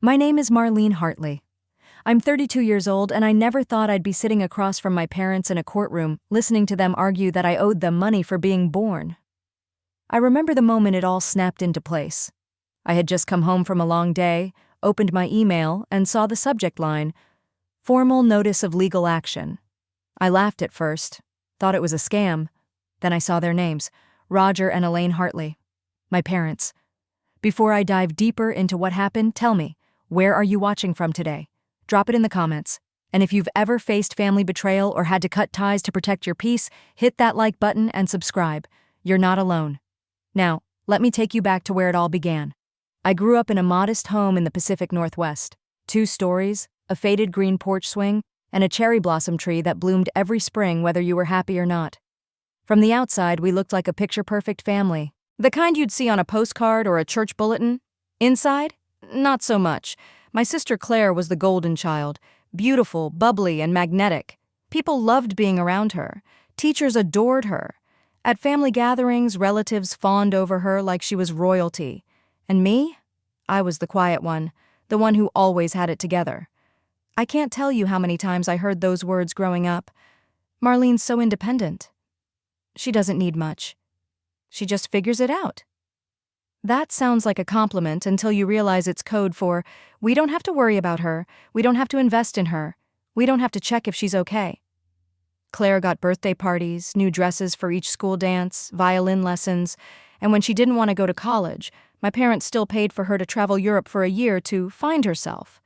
My name is Marlene Hartley. I'm 32 years old and I never thought I'd be sitting across from my parents in a courtroom, listening to them argue that I owed them money for being born. I remember the moment it all snapped into place. I had just come home from a long day, opened my email, and saw the subject line, "Formal Notice of Legal Action." I laughed at first, thought it was a scam. Then I saw their names, Roger and Elaine Hartley, my parents. Before I dive deeper into what happened, tell me, where are you watching from today? Drop it in the comments. And if you've ever faced family betrayal or had to cut ties to protect your peace, hit that like button and subscribe. You're not alone. Now, let me take you back to where it all began. I grew up in a modest home in the Pacific Northwest. 2 stories, a faded green porch swing, and a cherry blossom tree that bloomed every spring whether you were happy or not. From the outside, we looked like a picture-perfect family. The kind you'd see on a postcard or a church bulletin. Inside? Not so much. My sister Claire was the golden child, beautiful, bubbly, and magnetic. People loved being around her. Teachers adored her. At family gatherings, relatives fawned over her like she was royalty. And me? I was the quiet one, the one who always had it together. I can't tell you how many times I heard those words growing up. Marlene's so independent. She doesn't need much. She just figures it out. That sounds like a compliment until you realize it's code for, we don't have to worry about her, we don't have to invest in her, we don't have to check if she's okay. Claire got birthday parties, new dresses for each school dance, violin lessons, and when she didn't want to go to college, my parents still paid for her to travel Europe for a year to find herself.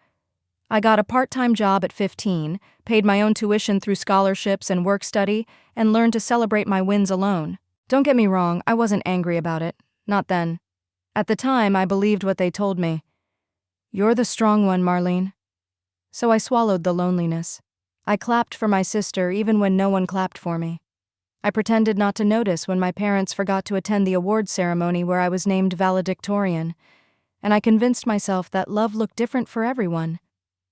I got a part-time job at 15, paid my own tuition through scholarships and work study, and learned to celebrate my wins alone. Don't get me wrong, I wasn't angry about it. Not then. At the time, I believed what they told me. You're the strong one, Marlene. So I swallowed the loneliness. I clapped for my sister even when no one clapped for me. I pretended not to notice when my parents forgot to attend the awards ceremony where I was named valedictorian. And I convinced myself that love looked different for everyone.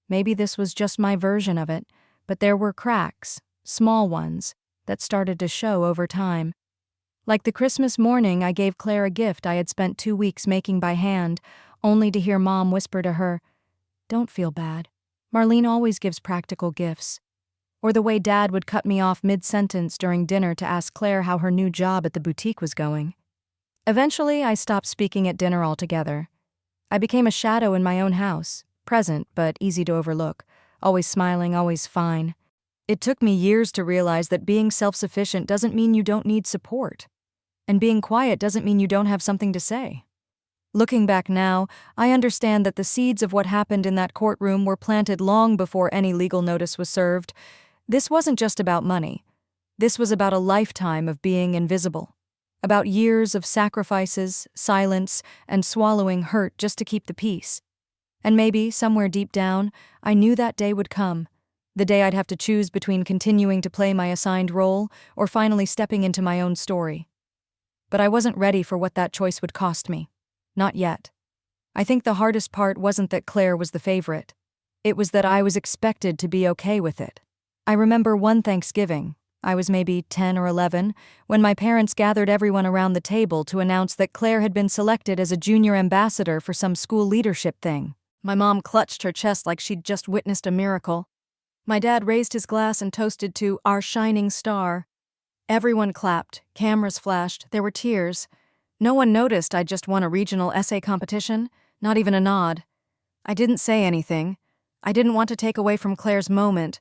Maybe this was just my version of it, but there were cracks, small ones, that started to show over time. Like the Christmas morning I gave Claire a gift I had spent 2 weeks making by hand, only to hear Mom whisper to her, "Don't feel bad. Marlene always gives practical gifts." Or the way Dad would cut me off mid-sentence during dinner to ask Claire how her new job at the boutique was going. Eventually, I stopped speaking at dinner altogether. I became a shadow in my own house, present but easy to overlook, always smiling, always fine. It took me years to realize that being self-sufficient doesn't mean you don't need support. And being quiet doesn't mean you don't have something to say. Looking back now, I understand that the seeds of what happened in that courtroom were planted long before any legal notice was served. This wasn't just about money. This was about a lifetime of being invisible. About years of sacrifices, silence, and swallowing hurt just to keep the peace. And maybe, somewhere deep down, I knew that day would come. The day I'd have to choose between continuing to play my assigned role or finally stepping into my own story. But I wasn't ready for what that choice would cost me. Not yet. I think the hardest part wasn't that Claire was the favorite. It was that I was expected to be okay with it. I remember one Thanksgiving, I was maybe 10 or 11, when my parents gathered everyone around the table to announce that Claire had been selected as a junior ambassador for some school leadership thing. My mom clutched her chest like she'd just witnessed a miracle. My dad raised his glass and toasted to our shining star. Everyone clapped, cameras flashed, there were tears. No one noticed I'd just won a regional essay competition, not even a nod. I didn't say anything. I didn't want to take away from Claire's moment.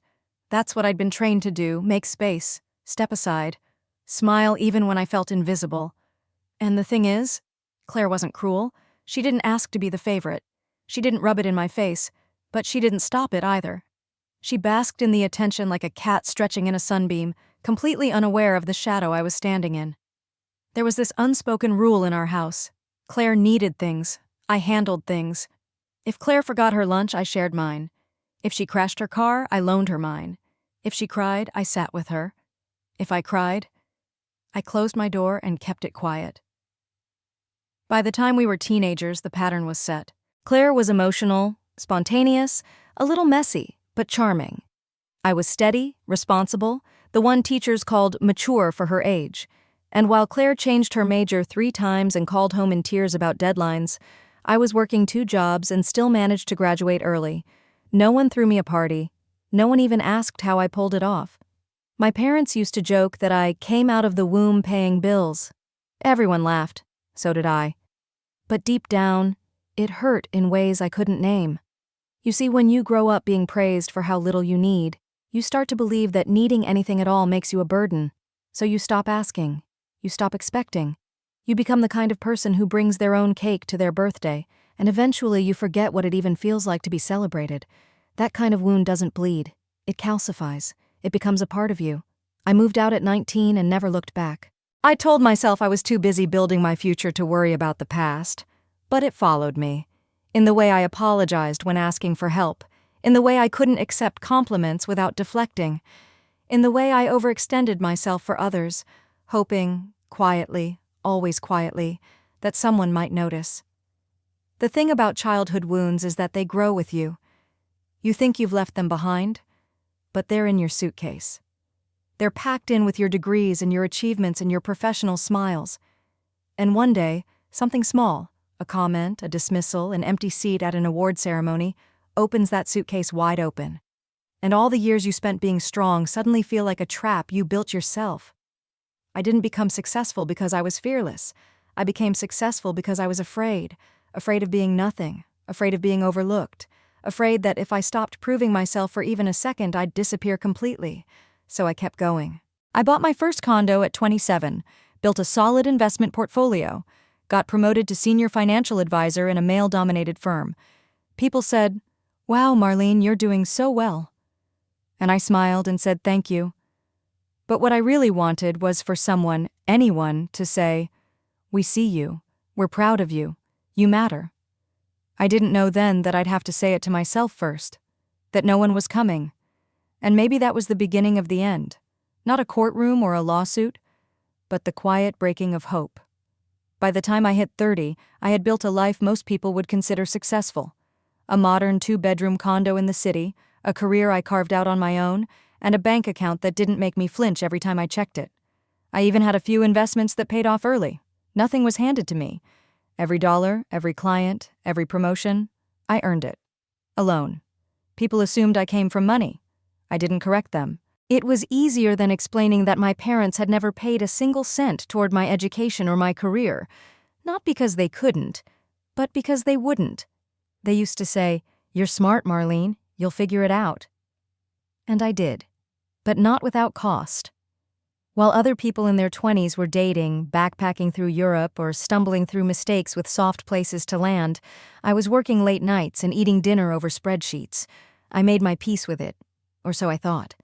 That's what I'd been trained to do, make space, step aside, smile even when I felt invisible. And the thing is, Claire wasn't cruel. She didn't ask to be the favorite. She didn't rub it in my face, but she didn't stop it either. She basked in the attention like a cat stretching in a sunbeam, completely unaware of the shadow I was standing in. There was this unspoken rule in our house. Claire needed things. I handled things. If Claire forgot her lunch, I shared mine. If she crashed her car, I loaned her mine. If she cried, I sat with her. If I cried, I closed my door and kept it quiet. By the time we were teenagers, the pattern was set. Claire was emotional, spontaneous, a little messy, but charming. I was steady, responsible, the one teachers called mature for her age. And while Claire changed her major 3 times and called home in tears about deadlines, I was working 2 jobs and still managed to graduate early. No one threw me a party. No one even asked how I pulled it off. My parents used to joke that I came out of the womb paying bills. Everyone laughed. So did I. But deep down, it hurt in ways I couldn't name. You see, when you grow up being praised for how little you need, you start to believe that needing anything at all makes you a burden. So you stop asking. You stop expecting. You become the kind of person who brings their own cake to their birthday, and eventually you forget what it even feels like to be celebrated. That kind of wound doesn't bleed. It calcifies. It becomes a part of you. I moved out at 19 and never looked back. I told myself I was too busy building my future to worry about the past. But it followed me. In the way I apologized when asking for help. In the way I couldn't accept compliments without deflecting. In the way I overextended myself for others, hoping, quietly, always quietly, that someone might notice. The thing about childhood wounds is that they grow with you. You think you've left them behind, but they're in your suitcase. They're packed in with your degrees and your achievements and your professional smiles. And one day, something small, a comment, a dismissal, an empty seat at an award ceremony, opens that suitcase wide open. And all the years you spent being strong suddenly feel like a trap you built yourself. I didn't become successful because I was fearless. I became successful because I was afraid of being nothing, afraid of being overlooked, afraid that if I stopped proving myself for even a second, I'd disappear completely. So I kept going. I bought my first condo at 27, built a solid investment portfolio, got promoted to senior financial advisor in a male-dominated firm. People said, "Wow, Marlene, you're doing so well." And I smiled and said thank you. But what I really wanted was for someone, anyone, to say, "We see you. We're proud of you. You matter." I didn't know then that I'd have to say it to myself first, that no one was coming. And maybe that was the beginning of the end. Not a courtroom or a lawsuit, but the quiet breaking of hope. By the time I hit 30, I had built a life most people would consider successful. A modern 2-bedroom condo in the city, a career I carved out on my own, and a bank account that didn't make me flinch every time I checked it. I even had a few investments that paid off early. Nothing was handed to me. Every dollar, every client, every promotion, I earned it. Alone. People assumed I came from money. I didn't correct them. It was easier than explaining that my parents had never paid a single cent toward my education or my career. Not because they couldn't, but because they wouldn't. They used to say, "You're smart, Marlene. You'll figure it out." And I did. But not without cost. While other people in their 20s were dating, backpacking through Europe, or stumbling through mistakes with soft places to land, I was working late nights and eating dinner over spreadsheets. I made my peace with it, or so I thought.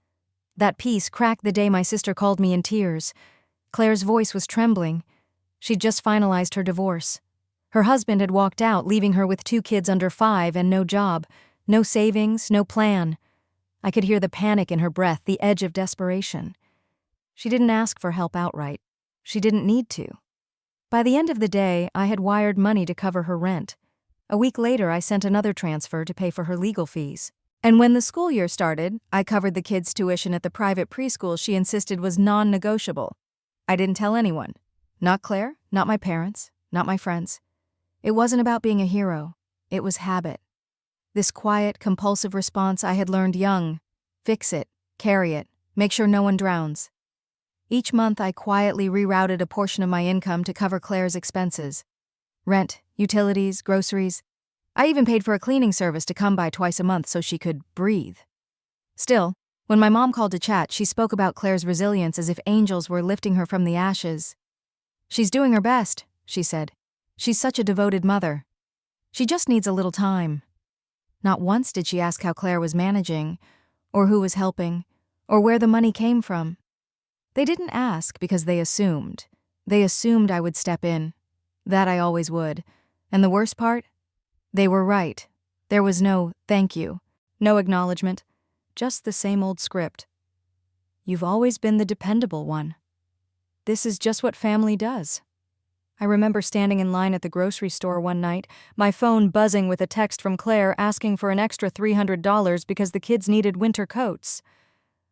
That peace cracked the day my sister called me in tears. Claire's voice was trembling. She'd just finalized her divorce. Her husband had walked out, leaving her with 2 kids under 5 and no job, no savings, no plan. I could hear the panic in her breath, the edge of desperation. She didn't ask for help outright. She didn't need to. By the end of the day, I had wired money to cover her rent. A week later, I sent another transfer to pay for her legal fees. And when the school year started, I covered the kids' tuition at the private preschool she insisted was non-negotiable. I didn't tell anyone. Not Claire, not my parents, not my friends. It wasn't about being a hero. It was habit. This quiet, compulsive response I had learned young. Fix it, carry it, make sure no one drowns. Each month, I quietly rerouted a portion of my income to cover Claire's expenses. Rent, utilities, groceries. I even paid for a cleaning service to come by twice a month so she could breathe. Still, when my mom called to chat, she spoke about Claire's resilience as if angels were lifting her from the ashes. "She's doing her best," she said. "She's such a devoted mother. She just needs a little time." Not once did she ask how Claire was managing, or who was helping, or where the money came from. They didn't ask because they assumed. They assumed I would step in. That I always would. And the worst part? They were right. There was no thank you, no acknowledgement, just the same old script. "You've always been the dependable one. This is just what family does." I remember standing in line at the grocery store one night, my phone buzzing with a text from Claire asking for an extra $300 because the kids needed winter coats.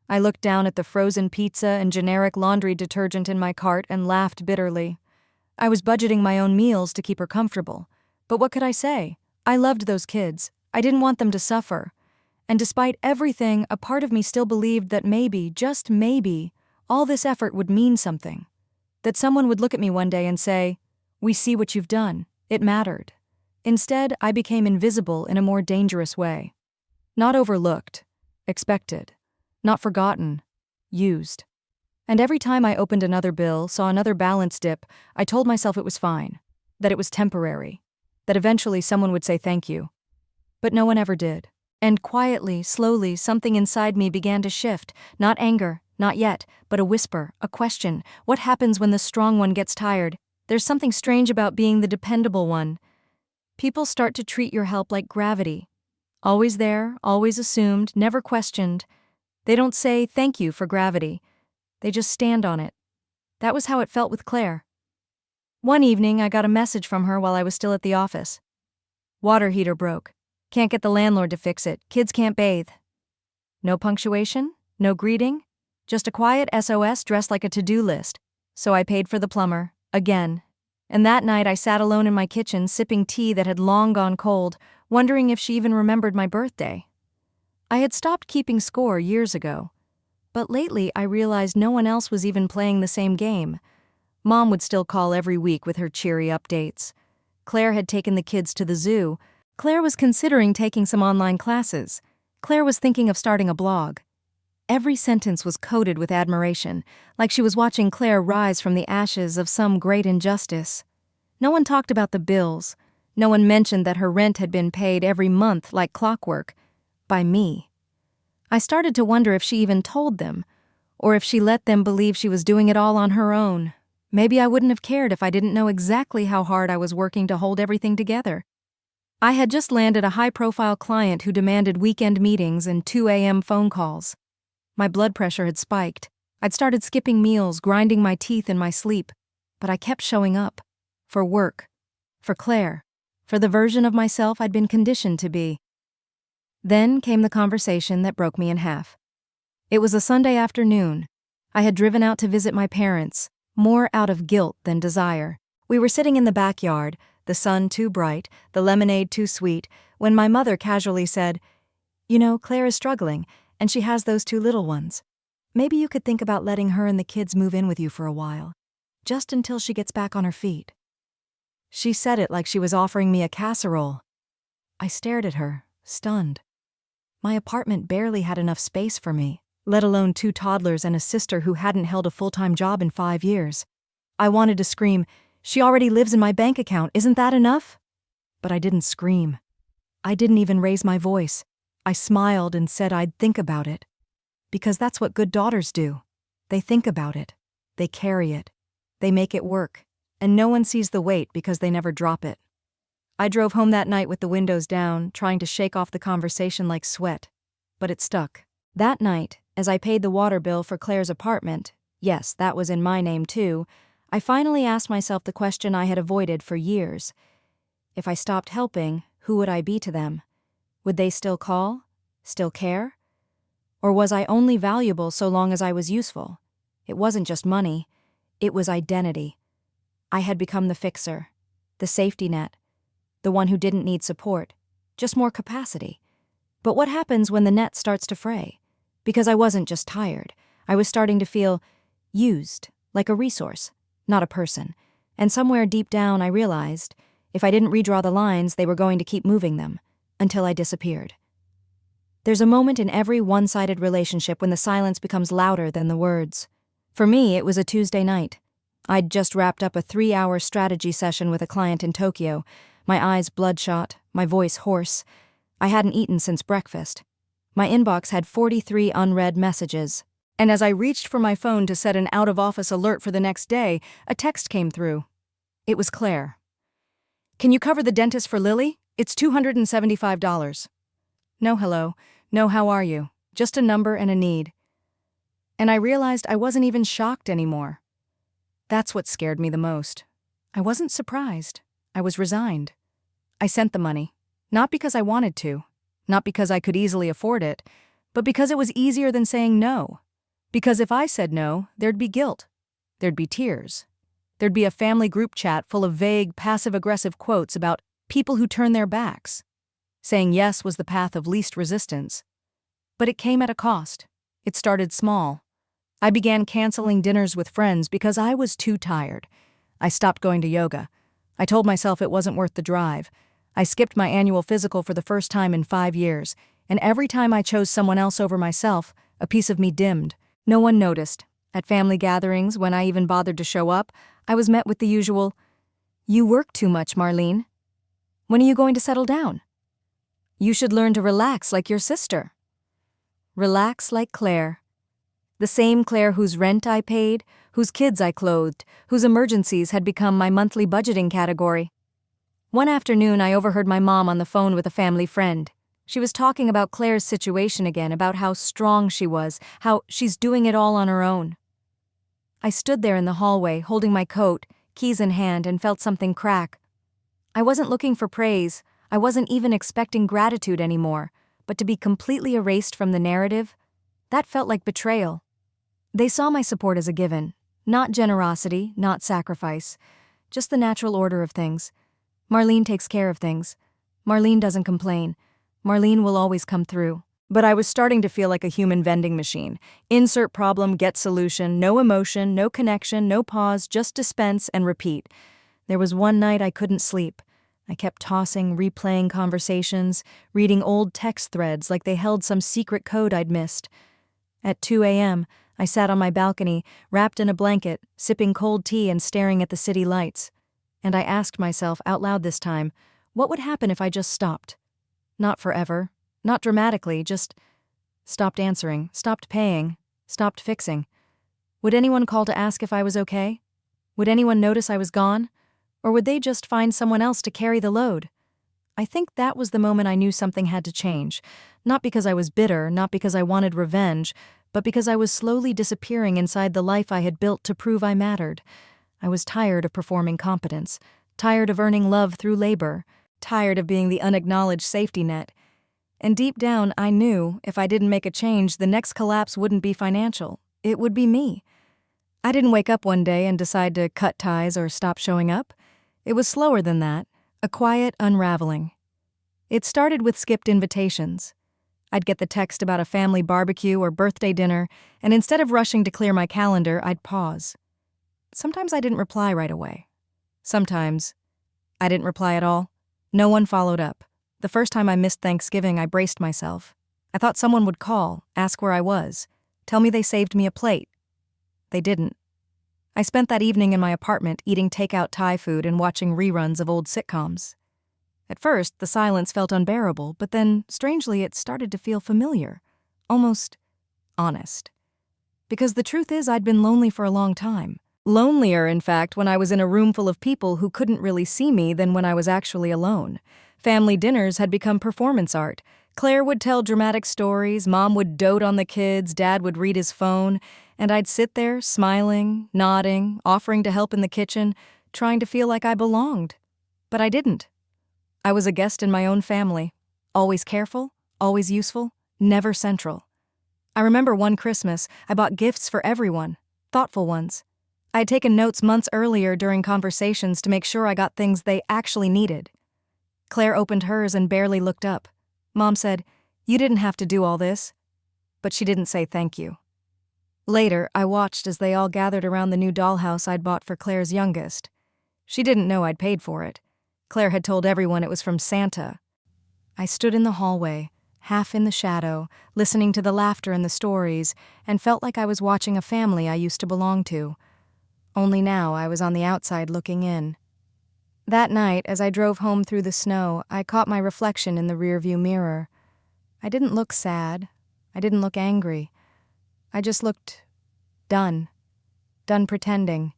I looked down at the frozen pizza and generic laundry detergent in my cart and laughed bitterly. I was budgeting my own meals to keep her comfortable, But what could I say? I loved those kids. I didn't want them to suffer. And despite everything, a part of me still believed that maybe, just maybe, all this effort would mean something. That someone would look at me one day and say, "We see what you've done. It mattered." Instead, I became invisible in a more dangerous way. Not overlooked, expected, not forgotten, used. And every time I opened another bill, saw another balance dip, I told myself it was fine, that it was temporary, that eventually someone would say thank you. But no one ever did. And quietly, slowly, something inside me began to shift. Not anger, not yet, but a whisper, a question. What happens when the strong one gets tired? There's something strange about being the dependable one. People start to treat your help like gravity. Always there, always assumed, never questioned. They don't say thank you for gravity. They just stand on it. That was how it felt with Claire. One evening, I got a message from her while I was still at the office. Water heater broke. Can't get the landlord to fix it. Kids can't bathe. No punctuation, no greeting, just a quiet SOS dressed like a to-do list. So I paid for the plumber, again. And that night I sat alone in my kitchen sipping tea that had long gone cold, wondering if she even remembered my birthday. I had stopped keeping score years ago. But lately I realized no one else was even playing the same game. Mom would still call every week with her cheery updates. Claire had taken the kids to the zoo. Claire was considering taking some online classes. Claire was thinking of starting a blog. Every sentence was coated with admiration, like she was watching Claire rise from the ashes of some great injustice. No one talked about the bills. No one mentioned that her rent had been paid every month like clockwork. By me. I started to wonder if she even told them, or if she let them believe she was doing it all on her own. Maybe I wouldn't have cared if I didn't know exactly how hard I was working to hold everything together. I had just landed a high-profile client who demanded weekend meetings and 2 a.m. phone calls. My blood pressure had spiked. I'd started skipping meals, grinding my teeth in my sleep. But I kept showing up. For work. For Claire. For the version of myself I'd been conditioned to be. Then came the conversation that broke me in half. It was a Sunday afternoon. I had driven out to visit my parents, more out of guilt than desire. We were sitting in the backyard, the sun too bright, the lemonade too sweet, when my mother casually said, "You know, Claire is struggling, and she has those 2 little ones. Maybe you could think about letting her and the kids move in with you for a while, just until she gets back on her feet." She said it like she was offering me a casserole. I stared at her, stunned. My apartment barely had enough space for me, let alone 2 toddlers and a sister who hadn't held a full-time job in 5 years. I wanted to scream, "She already lives in my bank account, isn't that enough?" But I didn't scream. I didn't even raise my voice. I smiled and said I'd think about it. Because that's what good daughters do. They think about it. They carry it. They make it work. And no one sees the weight because they never drop it. I drove home that night with the windows down, trying to shake off the conversation like sweat. But it stuck. That night, as I paid the water bill for Claire's apartment, yes, that was in my name too, I finally asked myself the question I had avoided for years. If I stopped helping, who would I be to them? Would they still call? Still care? Or was I only valuable so long as I was useful? It wasn't just money. It was identity. I had become the fixer, the safety net, the one who didn't need support, just more capacity. But what happens when the net starts to fray? Because I wasn't just tired. I was starting to feel used, like a resource, not a person. And somewhere deep down I realized, if I didn't redraw the lines, they were going to keep moving them, until I disappeared. There's a moment in every one-sided relationship when the silence becomes louder than the words. For me, it was a Tuesday night. I'd just wrapped up a 3-hour strategy session with a client in Tokyo, my eyes bloodshot, my voice hoarse. I hadn't eaten since breakfast. My inbox had 43 unread messages. And as I reached for my phone to set an out-of-office alert for the next day, a text came through. It was Claire. "Can you cover the dentist for Lily? It's $275. No hello, no how are you, just a number and a need. And I realized I wasn't even shocked anymore. That's what scared me the most. I wasn't surprised. I was resigned. I sent the money, not because I wanted to, not because I could easily afford it, but because it was easier than saying no. Because if I said no, there'd be guilt. There'd be tears. There'd be a family group chat full of vague, passive-aggressive quotes about People who turned their backs. Saying yes was the path of least resistance. But it came at a cost. It started small. I began canceling dinners with friends because I was too tired. I stopped going to yoga. I told myself it wasn't worth the drive. I skipped my annual physical for the first time in 5 years, and every time I chose someone else over myself, a piece of me dimmed. No one noticed. At family gatherings, when I even bothered to show up, I was met with the usual, "You work too much, Marlene. When are you going to settle down? You should learn to relax like your sister." Relax like Claire. The same Claire whose rent I paid, whose kids I clothed, whose emergencies had become my monthly budgeting category. One afternoon, I overheard my mom on the phone with a family friend. She was talking about Claire's situation again, about how strong she was, how she's doing it all on her own. I stood there in the hallway, holding my coat, keys in hand, and felt something crack. I wasn't looking for praise. I wasn't even expecting gratitude anymore, but to be completely erased from the narrative, that felt like betrayal. They saw my support as a given, not generosity, not sacrifice, just the natural order of things. Marlene takes care of things. Marlene doesn't complain. Marlene will always come through. But I was starting to feel like a human vending machine. Insert problem, get solution, no emotion, no connection, no pause, just dispense and repeat. There was one night I couldn't sleep. I kept tossing, replaying conversations, reading old text threads like they held some secret code I'd missed. At 2 a.m., I sat on my balcony, wrapped in a blanket, sipping cold tea and staring at the city lights. And I asked myself out loud this time, what would happen if I just stopped? Not forever, not dramatically, just stopped answering, stopped paying, stopped fixing. Would anyone call to ask if I was okay? Would anyone notice I was gone? Or would they just find someone else to carry the load? I think that was the moment I knew something had to change. Not because I was bitter, not because I wanted revenge, but because I was slowly disappearing inside the life I had built to prove I mattered. I was tired of performing competence, tired of earning love through labor, tired of being the unacknowledged safety net. And deep down, I knew if I didn't make a change, the next collapse wouldn't be financial. It would be me. I didn't wake up one day and decide to cut ties or stop showing up. It was slower than that, a quiet unraveling. It started with skipped invitations. I'd get the text about a family barbecue or birthday dinner, and instead of rushing to clear my calendar, I'd pause. Sometimes I didn't reply right away. Sometimes I didn't reply at all. No one followed up. The first time I missed Thanksgiving, I braced myself. I thought someone would call, ask where I was, tell me they saved me a plate. They didn't. I spent that evening in my apartment eating takeout Thai food and watching reruns of old sitcoms. At first, the silence felt unbearable, but then, strangely, it started to feel familiar, almost honest. Because the truth is, I'd been lonely for a long time. Lonelier, in fact, when I was in a room full of people who couldn't really see me than when I was actually alone. Family dinners had become performance art. Claire would tell dramatic stories, Mom would dote on the kids, Dad would read his phone, and I'd sit there, smiling, nodding, offering to help in the kitchen, trying to feel like I belonged. But I didn't. I was a guest in my own family, always careful, always useful, never central. I remember one Christmas, I bought gifts for everyone, thoughtful ones. I had taken notes months earlier during conversations to make sure I got things they actually needed. Claire opened hers and barely looked up. Mom said, "You didn't have to do all this." But she didn't say thank you. Later, I watched as they all gathered around the new dollhouse I'd bought for Claire's youngest. She didn't know I'd paid for it. Claire had told everyone it was from Santa. I stood in the hallway, half in the shadow, listening to the laughter and the stories, and felt like I was watching a family I used to belong to. Only now I was on the outside looking in. That night, as I drove home through the snow, I caught my reflection in the rearview mirror. I didn't look sad. I didn't look angry. I just looked done. Done pretending.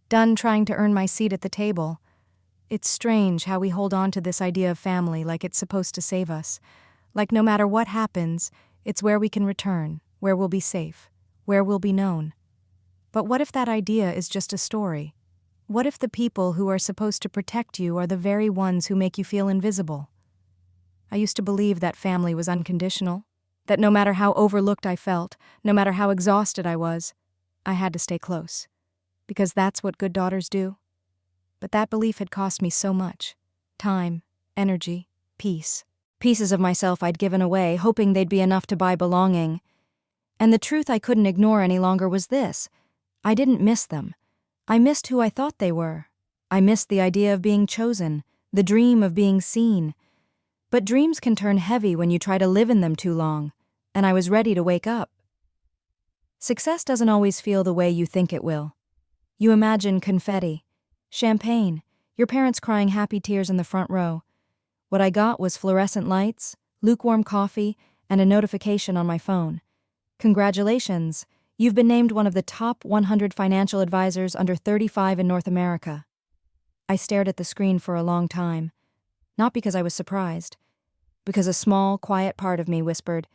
Done trying to earn my seat at the table. It's strange how we hold on to this idea of family like it's supposed to save us. Like no matter what happens, it's where we can return, where we'll be safe, where we'll be known. But what if that idea is just a story? What if the people who are supposed to protect you are the very ones who make you feel invisible? I used to believe that family was unconditional, that no matter how overlooked I felt, no matter how exhausted I was, I had to stay close. Because that's what good daughters do. But that belief had cost me so much. Time, energy, peace. Pieces of myself I'd given away, hoping they'd be enough to buy belonging. And the truth I couldn't ignore any longer was this: I didn't miss them. I missed who I thought they were. I missed the idea of being chosen, the dream of being seen. But dreams can turn heavy when you try to live in them too long, and I was ready to wake up. Success doesn't always feel the way you think it will. You imagine confetti, champagne, your parents crying happy tears in the front row. What I got was fluorescent lights, lukewarm coffee, and a notification on my phone. Congratulations, you've been named one of the top 100 financial advisors under 35 in North America. I stared at the screen for a long time, not because I was surprised, because a small, quiet part of me whispered,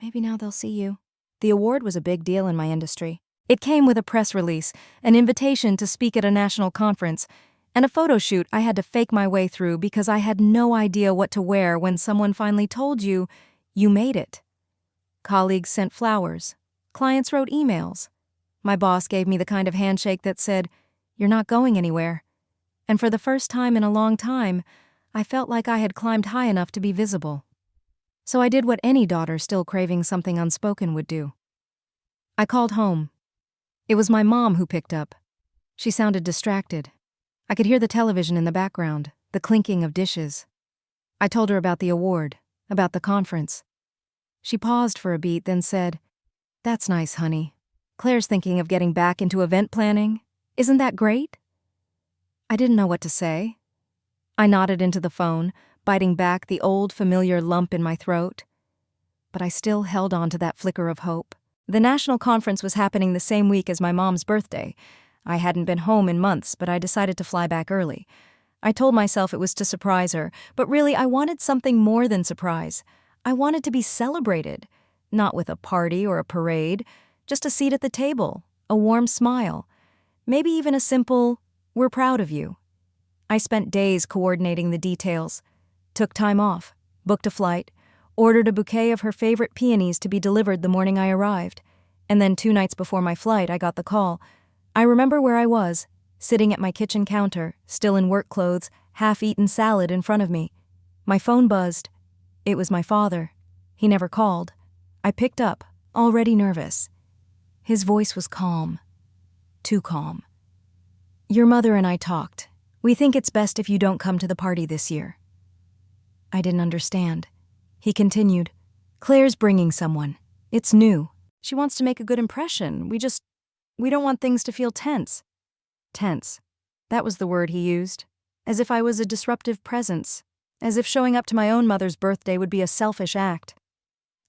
maybe now they'll see you. The award was a big deal in my industry. It came with a press release, an invitation to speak at a national conference, and a photo shoot I had to fake my way through because I had no idea what to wear when someone finally told you, you made it. Colleagues sent flowers. Clients wrote emails. My boss gave me the kind of handshake that said, you're not going anywhere. And for the first time in a long time, I felt like I had climbed high enough to be visible. So I did what any daughter still craving something unspoken would do. I called home. It was my mom who picked up. She sounded distracted. I could hear the television in the background, the clinking of dishes. I told her about the award, about the conference. She paused for a beat, then said, that's nice, honey. Claire's thinking of getting back into event planning. Isn't that great? I didn't know what to say. I nodded into the phone, biting back the old familiar lump in my throat. But I still held on to that flicker of hope. The national conference was happening the same week as my mom's birthday. I hadn't been home in months, but I decided to fly back early. I told myself it was to surprise her, but really I wanted something more than surprise. I wanted to be celebrated, not with a party or a parade, just a seat at the table, a warm smile, maybe even a simple, we're proud of you. I spent days coordinating the details, took time off, booked a flight, ordered a bouquet of her favorite peonies to be delivered the morning I arrived, and then 2 nights before my flight I got the call. I remember where I was, sitting at my kitchen counter, still in work clothes, half-eaten salad in front of me. My phone buzzed. It was my father. He never called. I picked up, already nervous. His voice was calm. Too calm. Your mother and I talked. We think it's best if you don't come to the party this year. I didn't understand. He continued, Claire's bringing someone. It's new. She wants to make a good impression. We don't want things to feel tense. Tense. That was the word he used. As if I was a disruptive presence. As if showing up to my own mother's birthday would be a selfish act.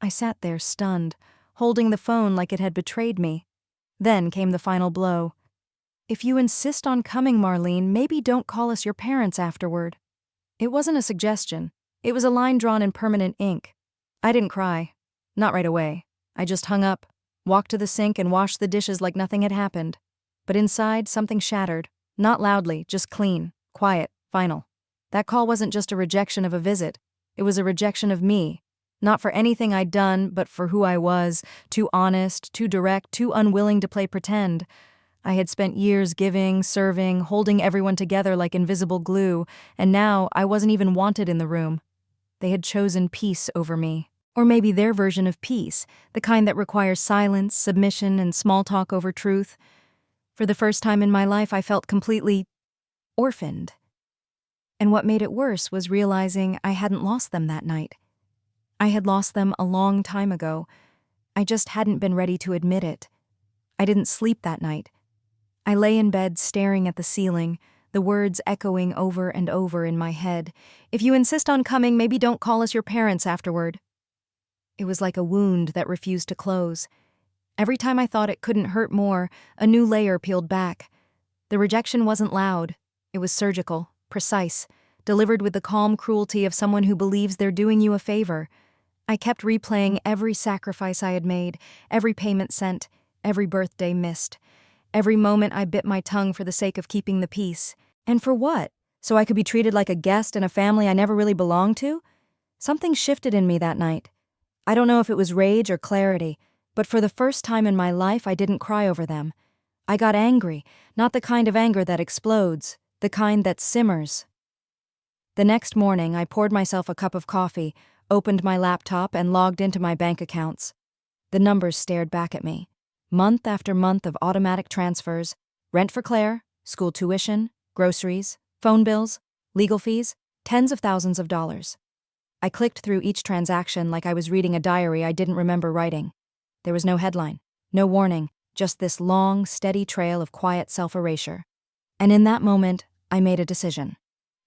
I sat there stunned, holding the phone like it had betrayed me. Then came the final blow. If you insist on coming, Marlene, maybe don't call us your parents afterward. It wasn't a suggestion. It was a line drawn in permanent ink. I didn't cry. Not right away. I just hung up, walked to the sink and washed the dishes like nothing had happened. But inside, something shattered. Not loudly, just clean, quiet, final. That call wasn't just a rejection of a visit. It was a rejection of me. Not for anything I'd done, but for who I was, too honest, too direct, too unwilling to play pretend. I had spent years giving, serving, holding everyone together like invisible glue, and now I wasn't even wanted in the room. They had chosen peace over me. Or maybe their version of peace, the kind that requires silence, submission, and small talk over truth. For the first time in my life, I felt completely orphaned. And what made it worse was realizing I hadn't lost them that night. I had lost them a long time ago. I just hadn't been ready to admit it. I didn't sleep that night. I lay in bed staring at the ceiling, the words echoing over and over in my head. If you insist on coming, maybe don't call us your parents afterward. It was like a wound that refused to close. Every time I thought it couldn't hurt more, a new layer peeled back. The rejection wasn't loud. It was surgical, precise, delivered with the calm cruelty of someone who believes they're doing you a favor. I kept replaying every sacrifice I had made, every payment sent, every birthday missed, every moment I bit my tongue for the sake of keeping the peace. And for what? So I could be treated like a guest in a family I never really belonged to? Something shifted in me that night. I don't know if it was rage or clarity, but for the first time in my life I didn't cry over them. I got angry, not the kind of anger that explodes, the kind that simmers. The next morning, I poured myself a cup of coffee, opened my laptop, and logged into my bank accounts. The numbers stared back at me. Month after month of automatic transfers, rent for Claire, school tuition, groceries, phone bills, legal fees, tens of thousands of dollars. I clicked through each transaction like I was reading a diary I didn't remember writing. There was no headline, no warning, just this long, steady trail of quiet self-erasure. And in that moment, I made a decision.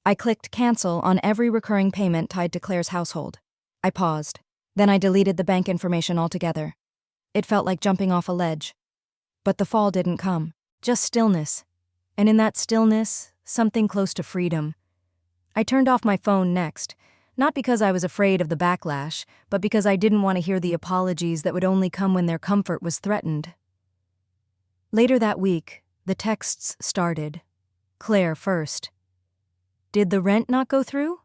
I clicked cancel on every recurring payment tied to Claire's household. I paused. Then I deleted the bank information altogether. It felt like jumping off a ledge. But the fall didn't come, just stillness. And in that stillness, something close to freedom. I turned off my phone next, not because I was afraid of the backlash, but because I didn't want to hear the apologies that would only come when their comfort was threatened. Later that week, the texts started. Claire first. Did the rent not go through?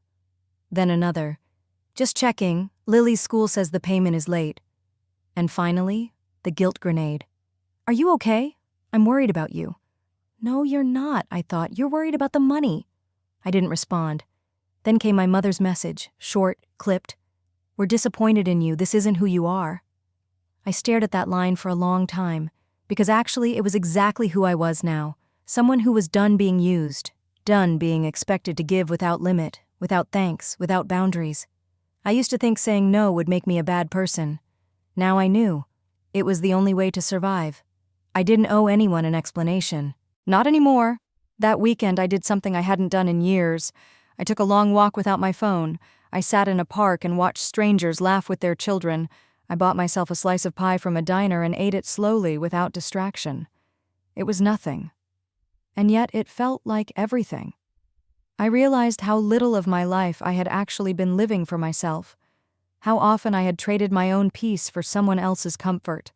Then another. Just checking, Lily's school says the payment is late. And finally, the guilt grenade. Are you okay? I'm worried about you. No, you're not, I thought. You're worried about the money. I didn't respond. Then came my mother's message, short, clipped. We're disappointed in you. This isn't who you are. I stared at that line for a long time, because actually it was exactly who I was now. Someone who was done being used, done being expected to give without limit, without thanks, without boundaries. I used to think saying no would make me a bad person. Now I knew. It was the only way to survive. I didn't owe anyone an explanation. Not anymore. That weekend I did something I hadn't done in years. I took a long walk without my phone. I sat in a park and watched strangers laugh with their children. I bought myself a slice of pie from a diner and ate it slowly without distraction. It was nothing. And yet it felt like everything. I realized how little of my life I had actually been living for myself. How often I had traded my own peace for someone else's comfort.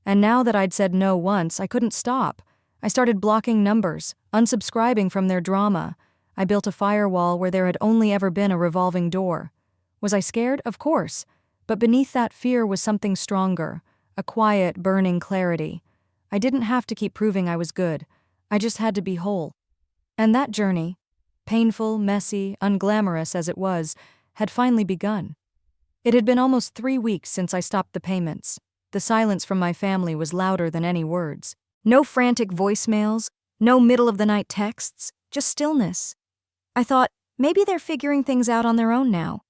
And now that I'd said no once, I couldn't stop. I started blocking numbers, unsubscribing from their drama. I built a firewall where there had only ever been a revolving door. Was I scared? Of course. But beneath that fear was something stronger, a quiet, burning clarity. I didn't have to keep proving I was good. I just had to be whole. And that journey, painful, messy, unglamorous as it was, had finally begun. It had been almost 3 weeks since I stopped the payments. The silence from my family was louder than any words. No frantic voicemails, no middle-of-the-night texts, just stillness. I thought, maybe they're figuring things out on their own now.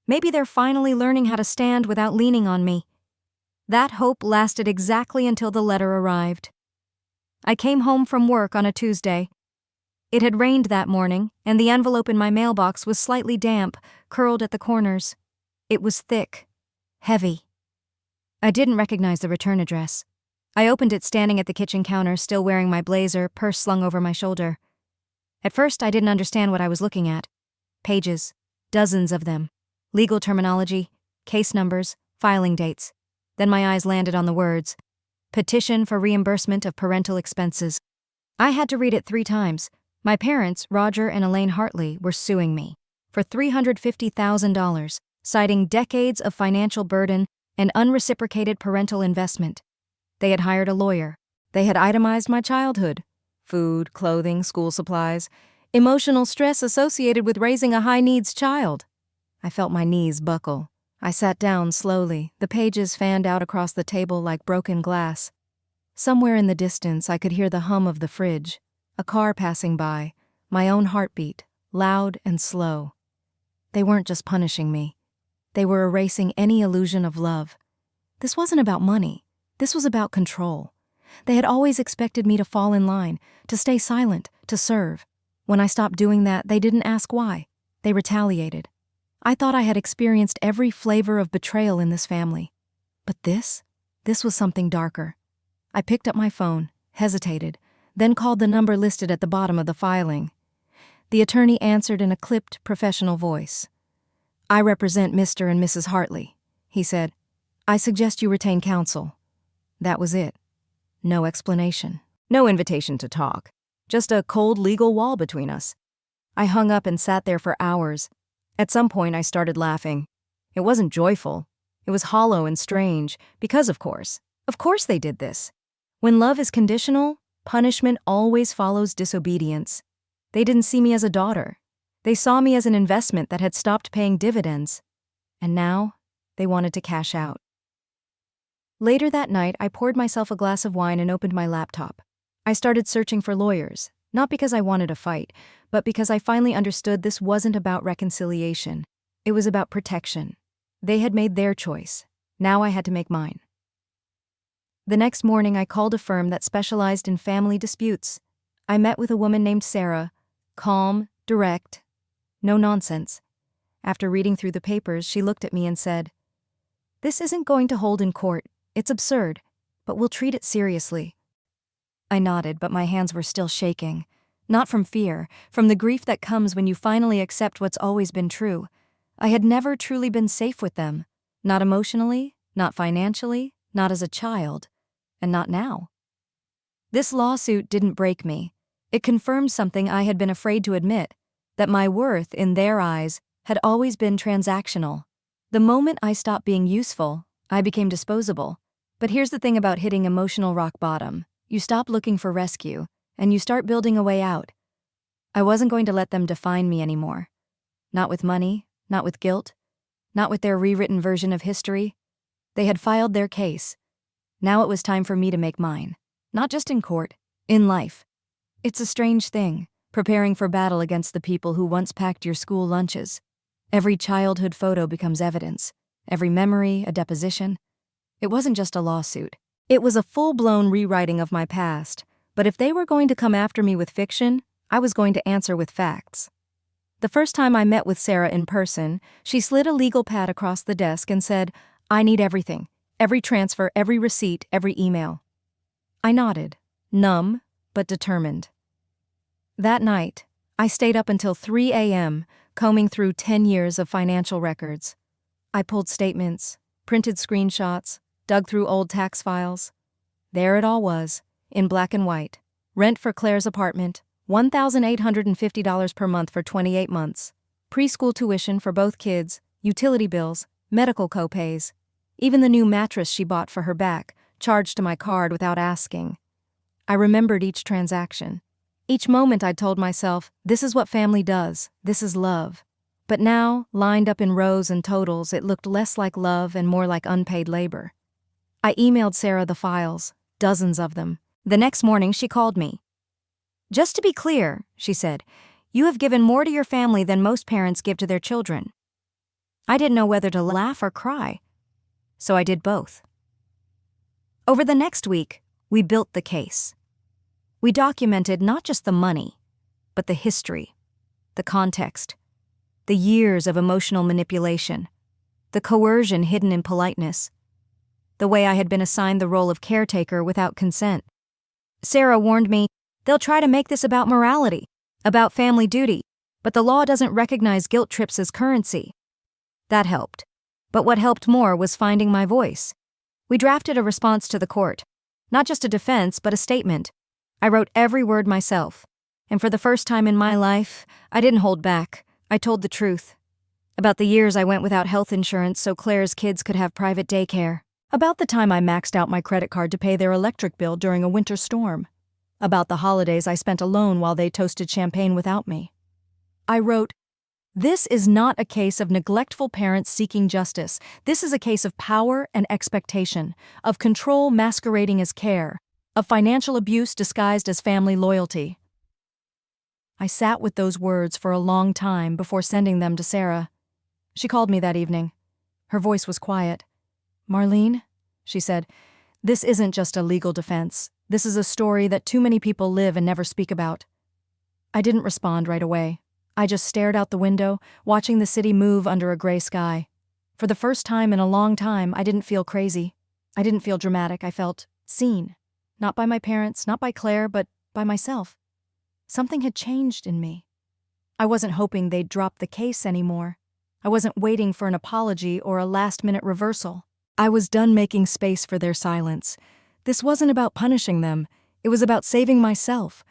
Maybe they're finally learning how to stand without leaning on me. That hope lasted exactly until the letter arrived. I came home from work on a Tuesday. It had rained that morning, and the envelope in my mailbox was slightly damp, curled at the corners. It was thick, heavy. I didn't recognize the return address. I opened it standing at the kitchen counter, still wearing my blazer, purse slung over my shoulder. At first, I didn't understand what I was looking at. Pages, dozens of them. Legal terminology, case numbers, filing dates. Then my eyes landed on the words, Petition for Reimbursement of Parental Expenses. I had to read it 3 times. My parents, Roger and Elaine Hartley, were suing me for $350,000, citing decades of financial burden and unreciprocated parental investment. They had hired a lawyer. They had itemized my childhood. Food, clothing, school supplies, emotional stress associated with raising a high-needs child. I felt my knees buckle. I sat down slowly, the pages fanned out across the table like broken glass. Somewhere in the distance, I could hear the hum of the fridge, a car passing by, my own heartbeat, loud and slow. They weren't just punishing me. They were erasing any illusion of love. This wasn't about money. This was about control. They had always expected me to fall in line, to stay silent, to serve. When I stopped doing that, they didn't ask why. They retaliated. I thought I had experienced every flavor of betrayal in this family. But this was something darker. I picked up my phone, hesitated, then called the number listed at the bottom of the filing. The attorney answered in a clipped, professional voice. I represent Mr. and Mrs. Hartley, he said. I suggest you retain counsel. That was it. No explanation. No invitation to talk. Just a cold legal wall between us. I hung up and sat there for hours. At some point, I started laughing. It wasn't joyful. It was hollow and strange, because of course they did this. When love is conditional, punishment always follows disobedience. They didn't see me as a daughter. They saw me as an investment that had stopped paying dividends. And now, they wanted to cash out. Later that night, I poured myself a glass of wine and opened my laptop. I started searching for lawyers, not because I wanted a fight, but because I finally understood this wasn't about reconciliation. It was about protection. They had made their choice. Now I had to make mine. The next morning, I called a firm that specialized in family disputes. I met with a woman named Sarah, calm, direct, no nonsense. After reading through the papers, she looked at me and said, "This isn't going to hold in court. It's absurd, but we'll treat it seriously." I nodded, but my hands were still shaking. Not from fear, from the grief that comes when you finally accept what's always been true. I had never truly been safe with them. Not emotionally, not financially, not as a child, and not now. This lawsuit didn't break me. It confirmed something I had been afraid to admit, that my worth, in their eyes, had always been transactional. The moment I stopped being useful, I became disposable. But here's the thing about hitting emotional rock bottom. You stop looking for rescue, and you start building a way out. I wasn't going to let them define me anymore. Not with money, not with guilt, not with their rewritten version of history. They had filed their case. Now it was time for me to make mine. Not just in court, in life. It's a strange thing, preparing for battle against the people who once packed your school lunches. Every childhood photo becomes evidence. Every memory, a deposition. It wasn't just a lawsuit. It was a full-blown rewriting of my past. But if they were going to come after me with fiction, I was going to answer with facts. The first time I met with Sarah in person, she slid a legal pad across the desk and said, "I need everything. Every transfer, every receipt, every email." I nodded, numb but determined. That night, I stayed up until 3 a.m., combing through 10 years of financial records. I pulled statements, printed screenshots, dug through old tax files. There it all was, in black and white. Rent for Claire's apartment, $1,850 per month for 28 months. Preschool tuition for both kids, utility bills, medical copays. Even the new mattress she bought for her back, charged to my card without asking. I remembered each transaction. Each moment I told myself, this is what family does, this is love. But now, lined up in rows and totals, it looked less like love and more like unpaid labor. I emailed Sarah the files, dozens of them. The next morning she called me. "Just to be clear," she said, "you have given more to your family than most parents give to their children." I didn't know whether to laugh or cry, so I did both. Over the next week, we built the case. We documented not just the money, but the history, the context, the years of emotional manipulation, the coercion hidden in politeness, the way I had been assigned the role of caretaker without consent. Sarah warned me, "They'll try to make this about morality, about family duty, but the law doesn't recognize guilt trips as currency." That helped. But what helped more was finding my voice. We drafted a response to the court. Not just a defense, but a statement. I wrote every word myself. And for the first time in my life, I didn't hold back. I told the truth. About the years I went without health insurance so Claire's kids could have private daycare. About the time I maxed out my credit card to pay their electric bill during a winter storm. About the holidays I spent alone while they toasted champagne without me. I wrote, "This is not a case of neglectful parents seeking justice. This is a case of power and expectation, of control masquerading as care, of financial abuse disguised as family loyalty." I sat with those words for a long time before sending them to Sarah. She called me that evening. Her voice was quiet. "Marlene," she said, "this isn't just a legal defense. This is a story that too many people live and never speak about." I didn't respond right away. I just stared out the window, watching the city move under a gray sky. For the first time in a long time, I didn't feel crazy. I didn't feel dramatic. I felt seen. Not by my parents, not by Claire, but by myself. Something had changed in me. I wasn't hoping they'd drop the case anymore. I wasn't waiting for an apology or a last-minute reversal. I was done making space for their silence. This wasn't about punishing them. It was about saving myself.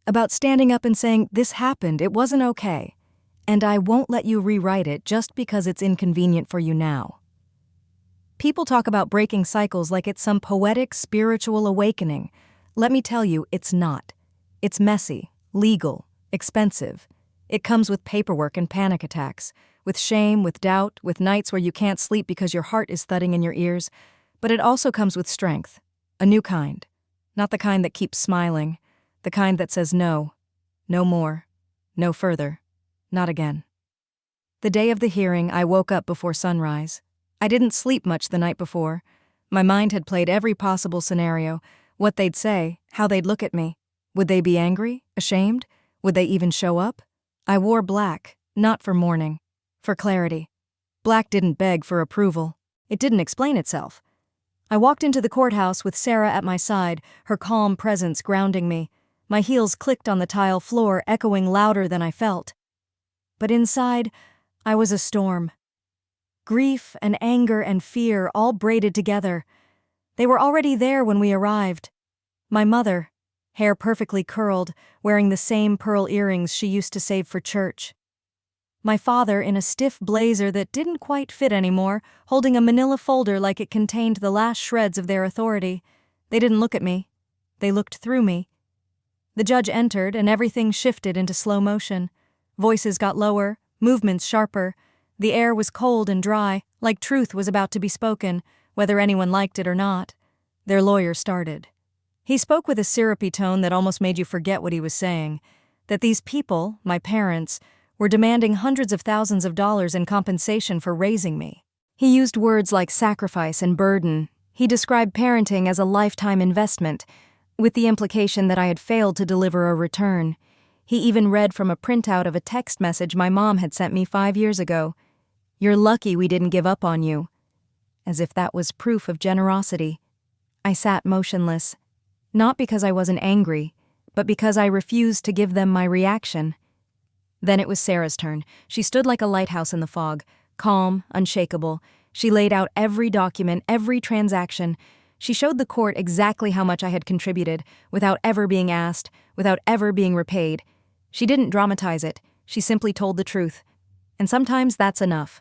About standing up and saying, "This happened, it wasn't okay. And I won't let you rewrite it just because it's inconvenient for you now." People talk about breaking cycles like it's some poetic, spiritual awakening. Let me tell you, it's not. It's messy, legal, expensive. It comes with paperwork and panic attacks, with shame, with doubt, with nights where you can't sleep because your heart is thudding in your ears. But it also comes with strength, a new kind. Not the kind that keeps smiling, the kind that says no, no more, no further, not again. The day of the hearing, I woke up before sunrise. I didn't sleep much the night before. My mind had played every possible scenario, what they'd say, how they'd look at me. Would they be angry, ashamed? Would they even show up? I wore black, not for mourning, for clarity. Black didn't beg for approval. It didn't explain itself. I walked into the courthouse with Sarah at my side, her calm presence grounding me. My heels clicked on the tile floor, echoing louder than I felt. But inside, I was a storm. Grief and anger and fear all braided together. They were already there when we arrived. My mother, hair perfectly curled, wearing the same pearl earrings she used to save for church. My father in a stiff blazer that didn't quite fit anymore, holding a manila folder like it contained the last shreds of their authority. They didn't look at me. They looked through me. The judge entered, and everything shifted into slow motion. Voices got lower, movements sharper. The air was cold and dry, like truth was about to be spoken, whether anyone liked it or not. Their lawyer started. He spoke with a syrupy tone that almost made you forget what he was saying, that these people, my parents, were demanding hundreds of thousands of dollars in compensation for raising me. He used words like sacrifice and burden. He described parenting as a lifetime investment, with the implication that I had failed to deliver a return. He even read from a printout of a text message my mom had sent me 5 years ago. "You're lucky we didn't give up on you." As if that was proof of generosity. I sat motionless. Not because I wasn't angry, but because I refused to give them my reaction. Then it was Sarah's turn. She stood like a lighthouse in the fog, calm, unshakable. She laid out every document, every transaction. She showed the court exactly how much I had contributed, without ever being asked, without ever being repaid. She didn't dramatize it. She simply told the truth. And sometimes that's enough.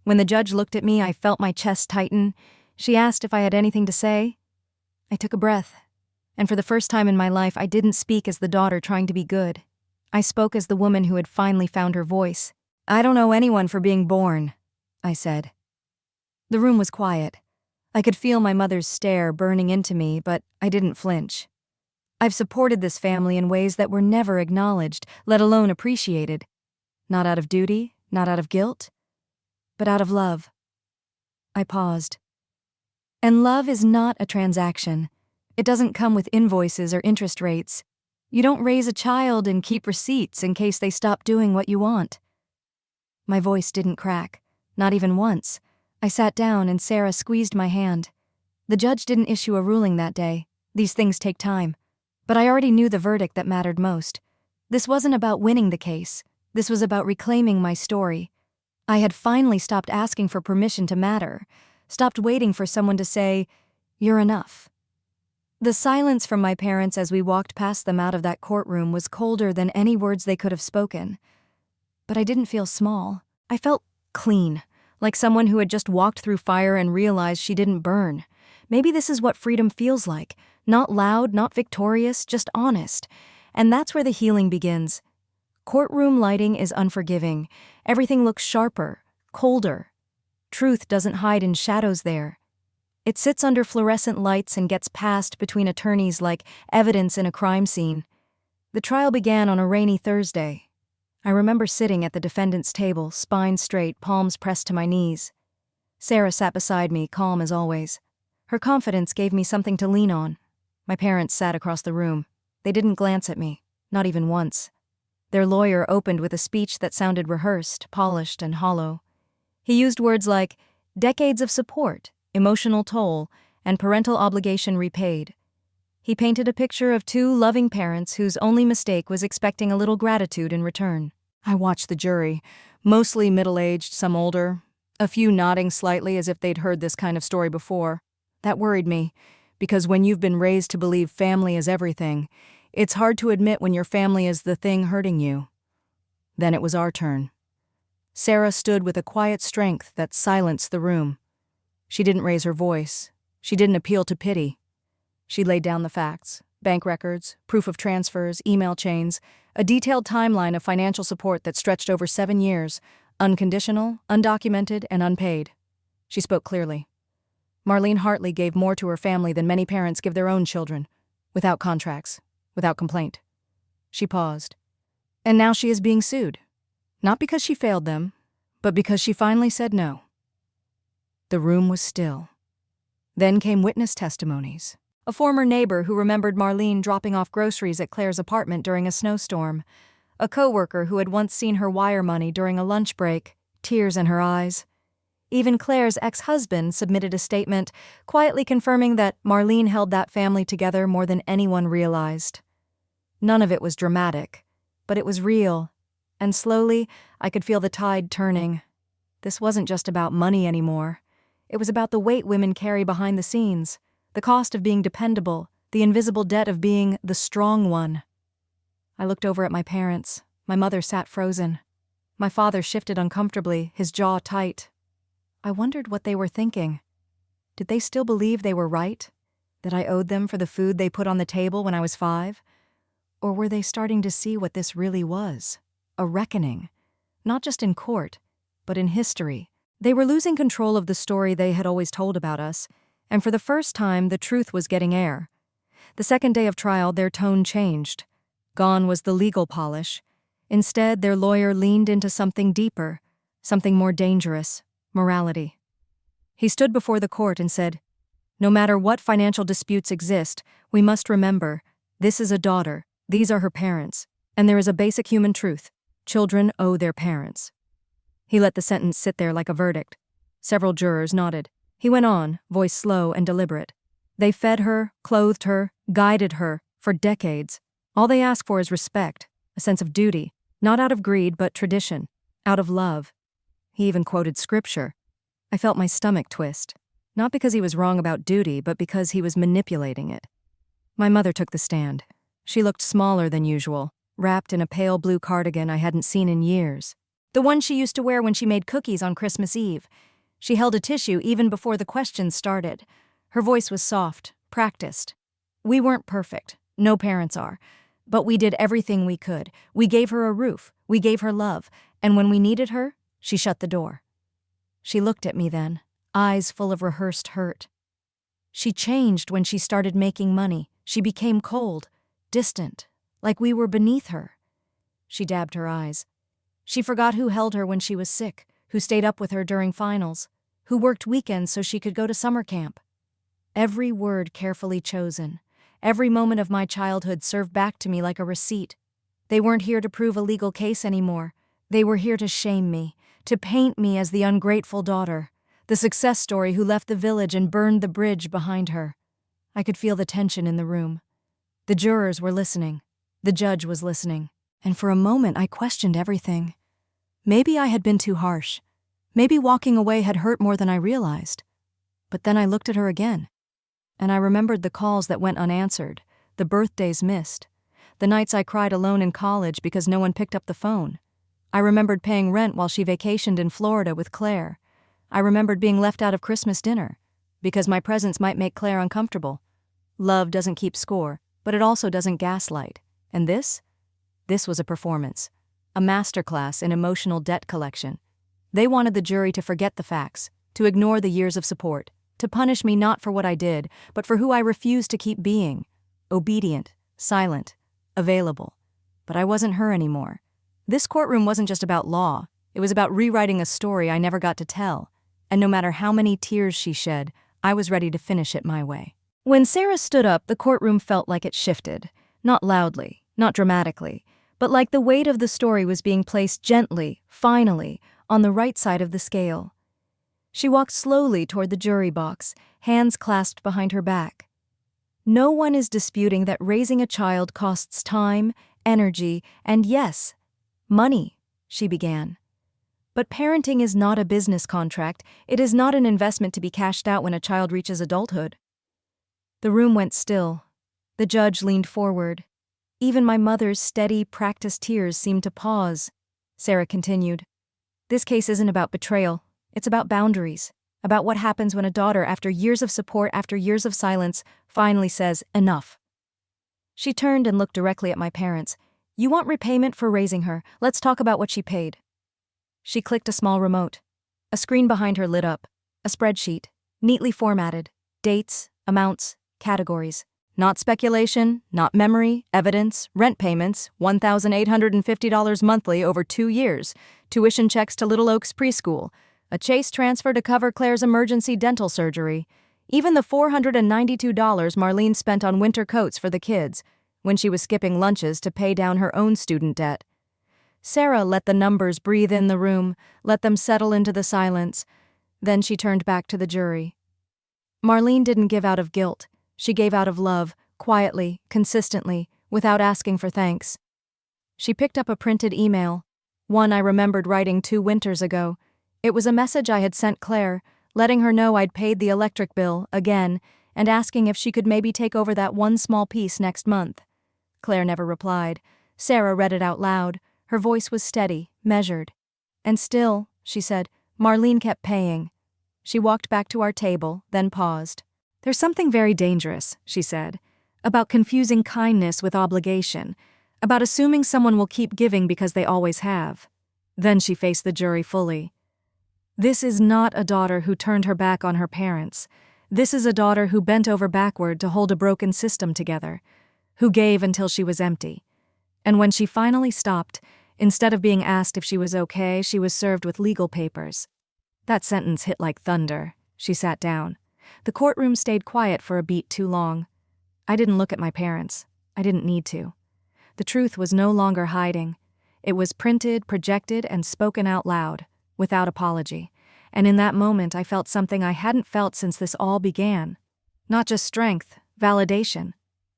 When the judge looked at me, I felt my chest tighten. She asked if I had anything to say. I took a breath. And for the first time in my life, I didn't speak as the daughter trying to be good. I spoke as the woman who had finally found her voice. "I don't owe anyone for being born," I said. The room was quiet. I could feel my mother's stare burning into me, but I didn't flinch. I've supported this family in ways that were never acknowledged, let alone appreciated. Not out of duty, not out of guilt, but out of love. I paused. And love is not a transaction. It doesn't come with invoices or interest rates. You don't raise a child and keep receipts in case they stop doing what you want. My voice didn't crack, not even once. I sat down and Sarah squeezed my hand. The judge didn't issue a ruling that day. These things take time. But I already knew the verdict that mattered most. This wasn't about winning the case. This was about reclaiming my story. I had finally stopped asking for permission to matter, stopped waiting for someone to say, "You're enough." The silence from my parents as we walked past them out of that courtroom was colder than any words they could have spoken. But I didn't feel small. I felt clean, like someone who had just walked through fire and realized she didn't burn. Maybe this is what freedom feels like. Not loud, not victorious, just honest. And that's where the healing begins. Courtroom lighting is unforgiving. Everything looks sharper, colder. Truth doesn't hide in shadows there. It sits under fluorescent lights and gets passed between attorneys like evidence in a crime scene. The trial began on a rainy Thursday. I remember sitting at the defendant's table, spine straight, palms pressed to my knees. Sarah sat beside me, calm as always. Her confidence gave me something to lean on. My parents sat across the room. They didn't glance at me, not even once. Their lawyer opened with a speech that sounded rehearsed, polished, and hollow. He used words like decades of support, emotional toll, and parental obligation repaid. He painted a picture of two loving parents whose only mistake was expecting a little gratitude in return. I watched the jury, mostly middle-aged, some older, a few nodding slightly as if they'd heard this kind of story before. That worried me, because when you've been raised to believe family is everything, it's hard to admit when your family is the thing hurting you. Then it was our turn. Sarah stood with a quiet strength that silenced the room. She didn't raise her voice. She didn't appeal to pity. She laid down the facts, Bank records, proof of transfers, email chains, a detailed timeline of financial support that stretched over 7 years, unconditional, undocumented, and unpaid. She spoke clearly. Marlene Hartley gave more to her family than many parents give their own children, without contracts, without complaint. She paused. And now she is being sued. Not because she failed them, but because she finally said no. The room was still. Then came witness testimonies. A former neighbor who remembered Marlene dropping off groceries at Claire's apartment during a snowstorm. A coworker who had once seen her wire money during a lunch break, tears in her eyes. Even Claire's ex-husband submitted a statement, quietly confirming that Marlene held that family together more than anyone realized. None of it was dramatic, but it was real, and slowly I could feel the tide turning. This wasn't just about money anymore. It was about the weight women carry behind the scenes, the cost of being dependable, the invisible debt of being the strong one. I looked over at my parents. My mother sat frozen. My father shifted uncomfortably, his jaw tight. I wondered what they were thinking. Did they still believe they were right? That I owed them for the food they put on the table when I was 5? Or were they starting to see what this really was? A reckoning. Not just in court, but in history. They were losing control of the story they had always told about us, and for the first time the truth was getting air. The second day of trial, their tone changed. Gone was the legal polish. Instead, their lawyer leaned into something deeper, something more dangerous: morality. He stood before the court and said, "No matter what financial disputes exist, we must remember, this is a daughter, these are her parents, and there is a basic human truth: children owe their parents." He let the sentence sit there like a verdict. Several jurors nodded. He went on, voice slow and deliberate. They fed her, clothed her, guided her, for decades. All they ask for is respect, a sense of duty, not out of greed but tradition, out of love. He even quoted scripture. I felt my stomach twist, not because he was wrong about duty, but because he was manipulating it. My mother took the stand. She looked smaller than usual, wrapped in a pale blue cardigan I hadn't seen in years. The one she used to wear when she made cookies on Christmas Eve. She held a tissue even before the questions started. Her voice was soft, practiced. We weren't perfect, no parents are, but we did everything we could. We gave her a roof, we gave her love, and when we needed her, she shut the door. She looked at me then, eyes full of rehearsed hurt. She changed when she started making money. She became cold, distant, like we were beneath her. She dabbed her eyes. She forgot who held her when she was sick, who stayed up with her during finals, who worked weekends so she could go to summer camp. Every word carefully chosen, every moment of my childhood served back to me like a receipt. They weren't here to prove a legal case anymore. They were here to shame me, to paint me as the ungrateful daughter, the success story who left the village and burned the bridge behind her. I could feel the tension in the room. The jurors were listening. The judge was listening. And for a moment I questioned everything. Maybe I had been too harsh. Maybe walking away had hurt more than I realized. But then I looked at her again, and I remembered the calls that went unanswered, the birthdays missed, the nights I cried alone in college because no one picked up the phone. I remembered paying rent while she vacationed in Florida with Claire. I remembered being left out of Christmas dinner because my presence might make Claire uncomfortable. Love doesn't keep score, but it also doesn't gaslight. And this was a performance. A masterclass in emotional debt collection. They wanted the jury to forget the facts, to ignore the years of support, to punish me not for what I did, but for who I refused to keep being. Obedient, silent, available. But I wasn't her anymore. This courtroom wasn't just about law. It was about rewriting a story I never got to tell. And no matter how many tears she shed, I was ready to finish it my way. When Sarah stood up, the courtroom felt like it shifted. Not loudly, not dramatically, but like the weight of the story was being placed gently, finally, on the right side of the scale. She walked slowly toward the jury box, hands clasped behind her back. No one is disputing that raising a child costs time, energy, and yes, money, she began. But parenting is not a business contract. It is not an investment to be cashed out when a child reaches adulthood. The room went still. The judge leaned forward. Even my mother's steady, practiced tears seemed to pause. Sarah continued. This case isn't about betrayal. It's about boundaries. About what happens when a daughter, after years of support, after years of silence, finally says, enough. She turned and looked directly at my parents. "You want repayment for raising her. Let's talk about what she paid." She clicked a small remote. A screen behind her lit up. A spreadsheet, neatly formatted. Dates, amounts, categories. Not speculation, not memory, evidence, rent payments, $1,850 monthly over 2 years, tuition checks to Little Oaks preschool, a Chase transfer to cover Claire's emergency dental surgery, even the $492 Marlene spent on winter coats for the kids when she was skipping lunches to pay down her own student debt. Sarah let the numbers breathe in the room, let them settle into the silence. Then she turned back to the jury. Marlene didn't give out of guilt. She gave out of love, quietly, consistently, without asking for thanks. She picked up a printed email, one I remembered writing 2 winters ago. It was a message I had sent Claire, letting her know I'd paid the electric bill, again, and asking if she could maybe take over that one small piece next month. Claire never replied. Sarah read it out loud. Her voice was steady, measured. "And still," she said, "Marlene kept paying." She walked back to our table, then paused. "There's something very dangerous," she said, "about confusing kindness with obligation, about assuming someone will keep giving because they always have." Then she faced the jury fully. "This is not a daughter who turned her back on her parents. This is a daughter who bent over backward to hold a broken system together, who gave until she was empty. And when she finally stopped, instead of being asked if she was okay, she was served with legal papers." That sentence hit like thunder. She sat down. The courtroom stayed quiet for a beat too long. I didn't look at my parents. I didn't need to. The truth was no longer hiding. It was printed, projected, and spoken out loud, without apology. And in that moment, I felt something I hadn't felt since this all began. Not just strength, validation.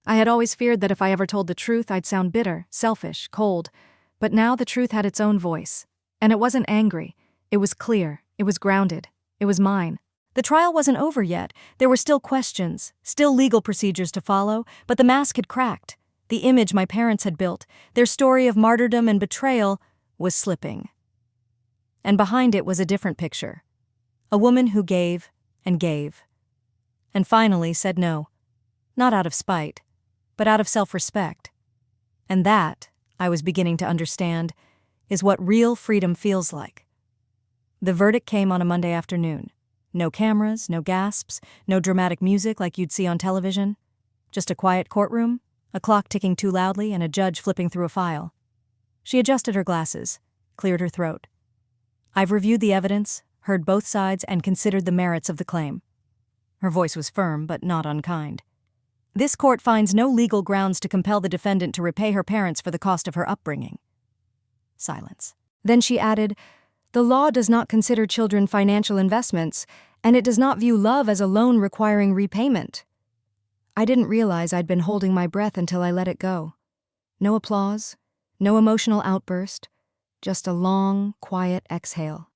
I had always feared that if I ever told the truth, I'd sound bitter, selfish, cold. But now the truth had its own voice. And it wasn't angry. It was clear. It was grounded. It was mine. The trial wasn't over yet. There were still questions, still legal procedures to follow, but the mask had cracked. The image my parents had built, their story of martyrdom and betrayal, was slipping. And behind it was a different picture. A woman who gave and gave. And finally said no. Not out of spite, but out of self-respect. And that, I was beginning to understand, is what real freedom feels like. The verdict came on a Monday afternoon. No cameras, no gasps, no dramatic music like you'd see on television. Just a quiet courtroom, a clock ticking too loudly, and a judge flipping through a file. She adjusted her glasses, cleared her throat. "I've reviewed the evidence, heard both sides, and considered the merits of the claim." Her voice was firm, but not unkind. "This court finds no legal grounds to compel the defendant to repay her parents for the cost of her upbringing." Silence. Then she added, "The law does not consider children financial investments, and it does not view love as a loan requiring repayment." I didn't realize I'd been holding my breath until I let it go. No applause, no emotional outburst, just a long, quiet exhale.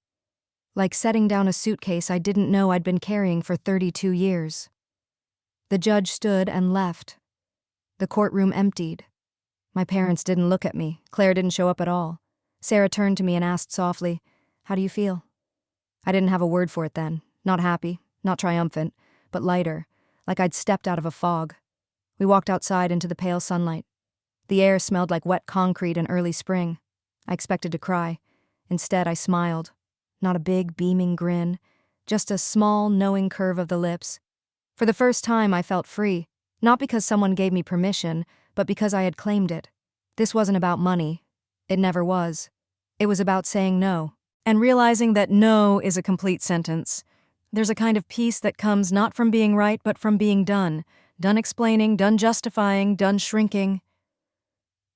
Like setting down a suitcase I didn't know I'd been carrying for 32 years. The judge stood and left. The courtroom emptied. My parents didn't look at me. Claire didn't show up at all. Sarah turned to me and asked softly, "How do you feel?" I didn't have a word for it then. Not happy, not triumphant, but lighter, like I'd stepped out of a fog. We walked outside into the pale sunlight. The air smelled like wet concrete in early spring. I expected to cry. Instead, I smiled. Not a big, beaming grin, just a small, knowing curve of the lips. For the first time, I felt free, not because someone gave me permission, but because I had claimed it. This wasn't about money. It never was. It was about saying no, and realizing that no is a complete sentence. There's a kind of peace that comes not from being right, but from being done. Done explaining, done justifying, done shrinking.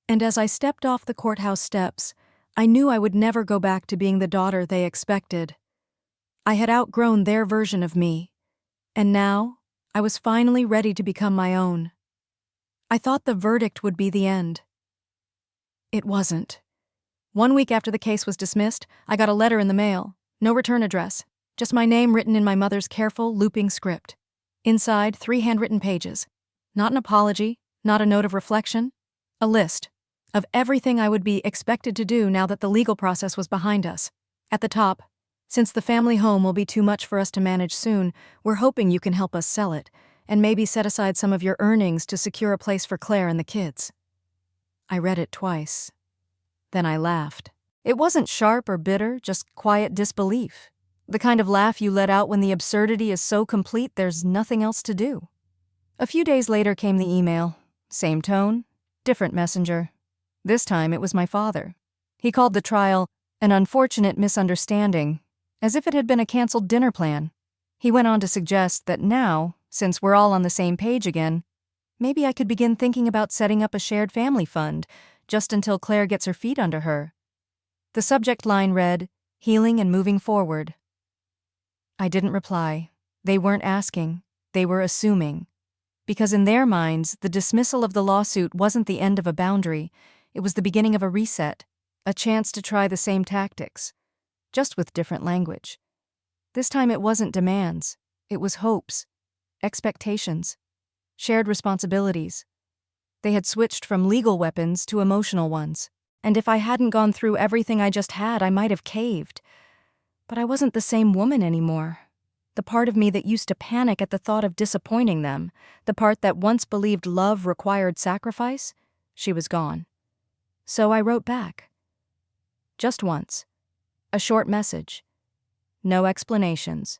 And as I stepped off the courthouse steps, I knew I would never go back to being the daughter they expected. I had outgrown their version of me, and now I was finally ready to become my own. I thought the verdict would be the end. It wasn't. 1 week after the case was dismissed, I got a letter in the mail. No return address. Just my name written in my mother's careful, looping script. Inside, 3 handwritten pages. Not an apology, not a note of reflection. A list of everything I would be expected to do now that the legal process was behind us. At the top, "Since the family home will be too much for us to manage soon, we're hoping you can help us sell it. and maybe set aside some of your earnings to secure a place for Claire and the kids." I read it twice. Then I laughed. It wasn't sharp or bitter, just quiet disbelief. The kind of laugh you let out when the absurdity is so complete there's nothing else to do. A few days later came the email. Same tone, different messenger. This time it was my father. He called the trial an unfortunate misunderstanding, as if it had been a canceled dinner plan. He went on to suggest that now, since we're all on the same page again, maybe I could begin thinking about setting up a shared family fund, just until Claire gets her feet under her. The subject line read, "Healing and moving forward." I didn't reply. They weren't asking, they were assuming. Because in their minds, the dismissal of the lawsuit wasn't the end of a boundary, it was the beginning of a reset, a chance to try the same tactics, just with different language. This time it wasn't demands, it was hopes, expectations, shared responsibilities. They had switched from legal weapons to emotional ones, and if I hadn't gone through everything I just had, I might have caved. But I wasn't the same woman anymore. The part of me that used to panic at the thought of disappointing them, the part that once believed love required sacrifice, she was gone. So I wrote back. Just once. A short message. No explanations.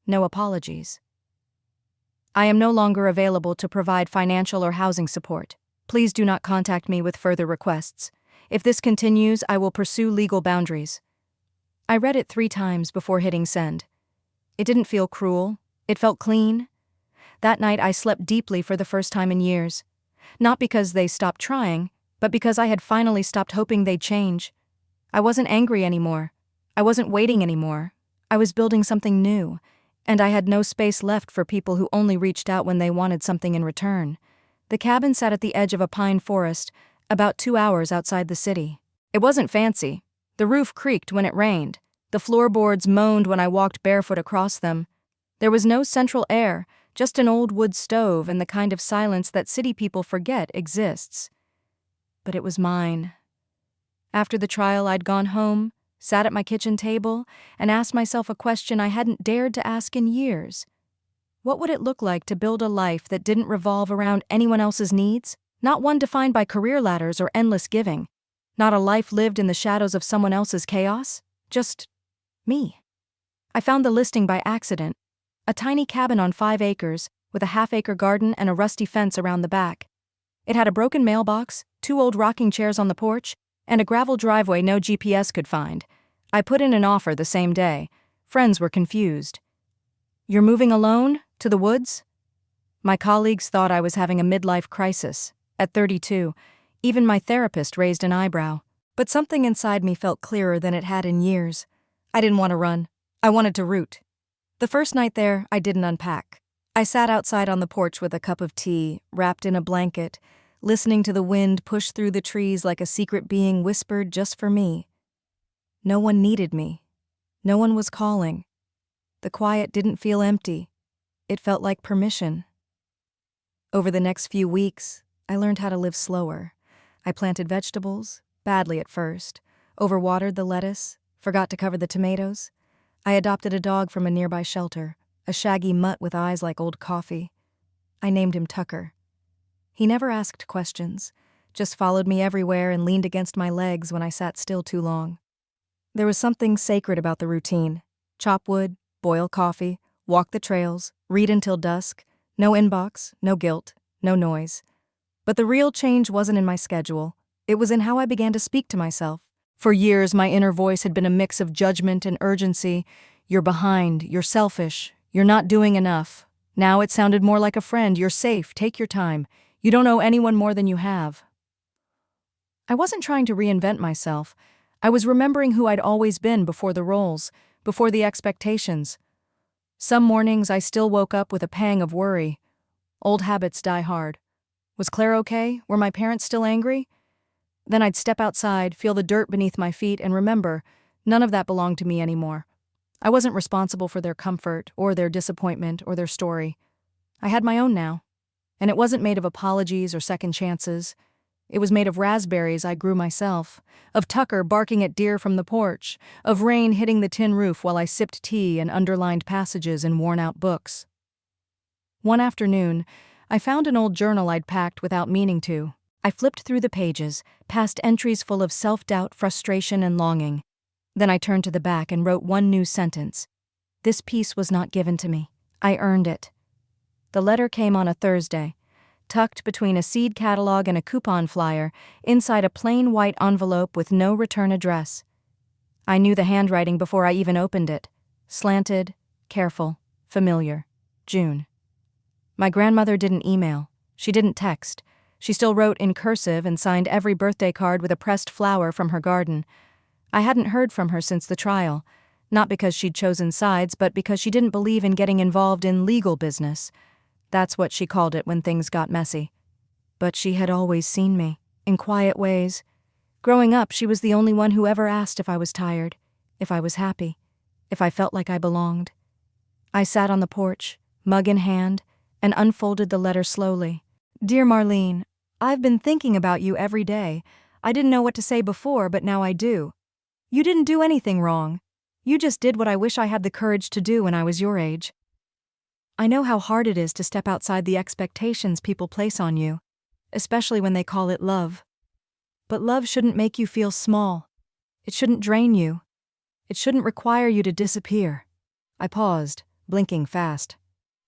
No apologies. "I am no longer available to provide financial or housing support. Please do not contact me with further requests. If this continues, I will pursue legal boundaries." I read it 3 times before hitting send. It didn't feel cruel. It felt clean. That night I slept deeply for the first time in years. Not because they stopped trying, but because I had finally stopped hoping they'd change. I wasn't angry anymore. I wasn't waiting anymore. I was building something new, and I had no space left for people who only reached out when they wanted something in return. The cabin sat at the edge of a pine forest, about 2 hours outside the city. It wasn't fancy. The roof creaked when it rained. The floorboards moaned when I walked barefoot across them. There was no central air, just an old wood stove and the kind of silence that city people forget exists. But it was mine. After the trial, I'd gone home, sat at my kitchen table, and asked myself a question I hadn't dared to ask in years. What would it look like to build a life that didn't revolve around anyone else's needs? Not one defined by career ladders or endless giving. Not a life lived in the shadows of someone else's chaos. Just me. I found the listing by accident. A tiny cabin on 5 acres, with a half-acre garden and a rusty fence around the back. It had a broken mailbox, 2 old rocking chairs on the porch, and a gravel driveway no GPS could find. I put in an offer the same day. Friends were confused. "You're moving alone? To the woods?" My colleagues thought I was having a midlife crisis. At 32, even my therapist raised an eyebrow. But something inside me felt clearer than it had in years. I didn't want to run. I wanted to root. The first night there, I didn't unpack. I sat outside on the porch with a cup of tea, wrapped in a blanket, listening to the wind push through the trees like a secret being whispered just for me. No one needed me. No one was calling. The quiet didn't feel empty. It felt like permission. Over the next few weeks, I learned how to live slower. I planted vegetables, badly at first, overwatered the lettuce, forgot to cover the tomatoes. I adopted a dog from a nearby shelter, a shaggy mutt with eyes like old coffee. I named him Tucker. He never asked questions, just followed me everywhere and leaned against my legs when I sat still too long. There was something sacred about the routine. Chop wood, boil coffee, walk the trails, read until dusk. No inbox, no guilt, no noise. But the real change wasn't in my schedule. It was in how I began to speak to myself. For years, my inner voice had been a mix of judgment and urgency. "You're behind, you're selfish, you're not doing enough." Now it sounded more like a friend. "You're safe, take your time. You don't owe anyone more than you have." I wasn't trying to reinvent myself. I was remembering who I'd always been before the roles, before the expectations. Some mornings I still woke up with a pang of worry. Old habits die hard. Was Claire okay? Were my parents still angry? Then I'd step outside, feel the dirt beneath my feet, and remember, none of that belonged to me anymore. I wasn't responsible for their comfort, or their disappointment, or their story. I had my own now. And it wasn't made of apologies or second chances. It was made of raspberries I grew myself, of Tucker barking at deer from the porch, of rain hitting the tin roof while I sipped tea and underlined passages in worn-out books. One afternoon, I found an old journal I'd packed without meaning to. I flipped through the pages, past entries full of self-doubt, frustration, and longing. Then I turned to the back and wrote one new sentence. This peace was not given to me. I earned it. The letter came on a Thursday, tucked between a seed catalog and a coupon flyer, inside a plain white envelope with no return address. I knew the handwriting before I even opened it. Slanted, careful, familiar. June. My grandmother didn't email. She didn't text. She still wrote in cursive and signed every birthday card with a pressed flower from her garden. I hadn't heard from her since the trial, not because she'd chosen sides, but because she didn't believe in getting involved in legal business. That's what she called it when things got messy. But she had always seen me, in quiet ways. Growing up, she was the only one who ever asked if I was tired, if I was happy, if I felt like I belonged. I sat on the porch, mug in hand, and unfolded the letter slowly. Dear Marlene, I've been thinking about you every day. I didn't know what to say before, but now I do. You didn't do anything wrong. You just did what I wish I had the courage to do when I was your age. I know how hard it is to step outside the expectations people place on you, especially when they call it love. But love shouldn't make you feel small. It shouldn't drain you. It shouldn't require you to disappear. I paused, blinking fast.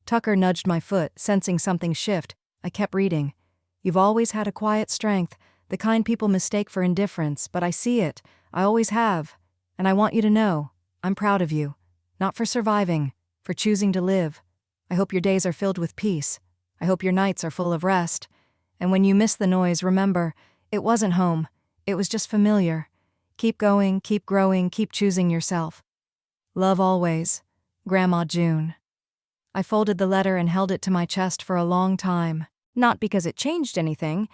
Tucker nudged my foot, sensing something shift. I kept reading. You've always had a quiet strength, the kind people mistake for indifference, but I see it. I always have. And I want you to know, I'm proud of you. Not for surviving, for choosing to live. I hope your days are filled with peace. I hope your nights are full of rest. And when you miss the noise, remember, it wasn't home. It was just familiar. Keep going, keep growing, keep choosing yourself. Love always. Grandma June. I folded the letter and held it to my chest for a long time. Not because it changed anything,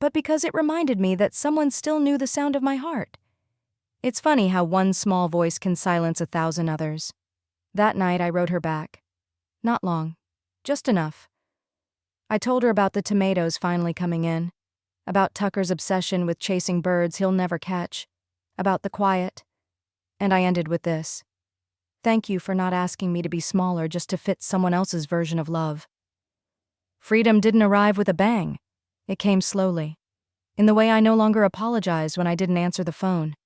but because it reminded me that someone still knew the sound of my heart. It's funny how one small voice can silence 1,000 others. That night I wrote her back. Not long. Just enough. I told her about the tomatoes finally coming in, about Tucker's obsession with chasing birds he'll never catch, about the quiet, and I ended with this. Thank you for not asking me to be smaller just to fit someone else's version of love. Freedom didn't arrive with a bang. It came slowly. In the way I no longer apologized when I didn't answer the phone.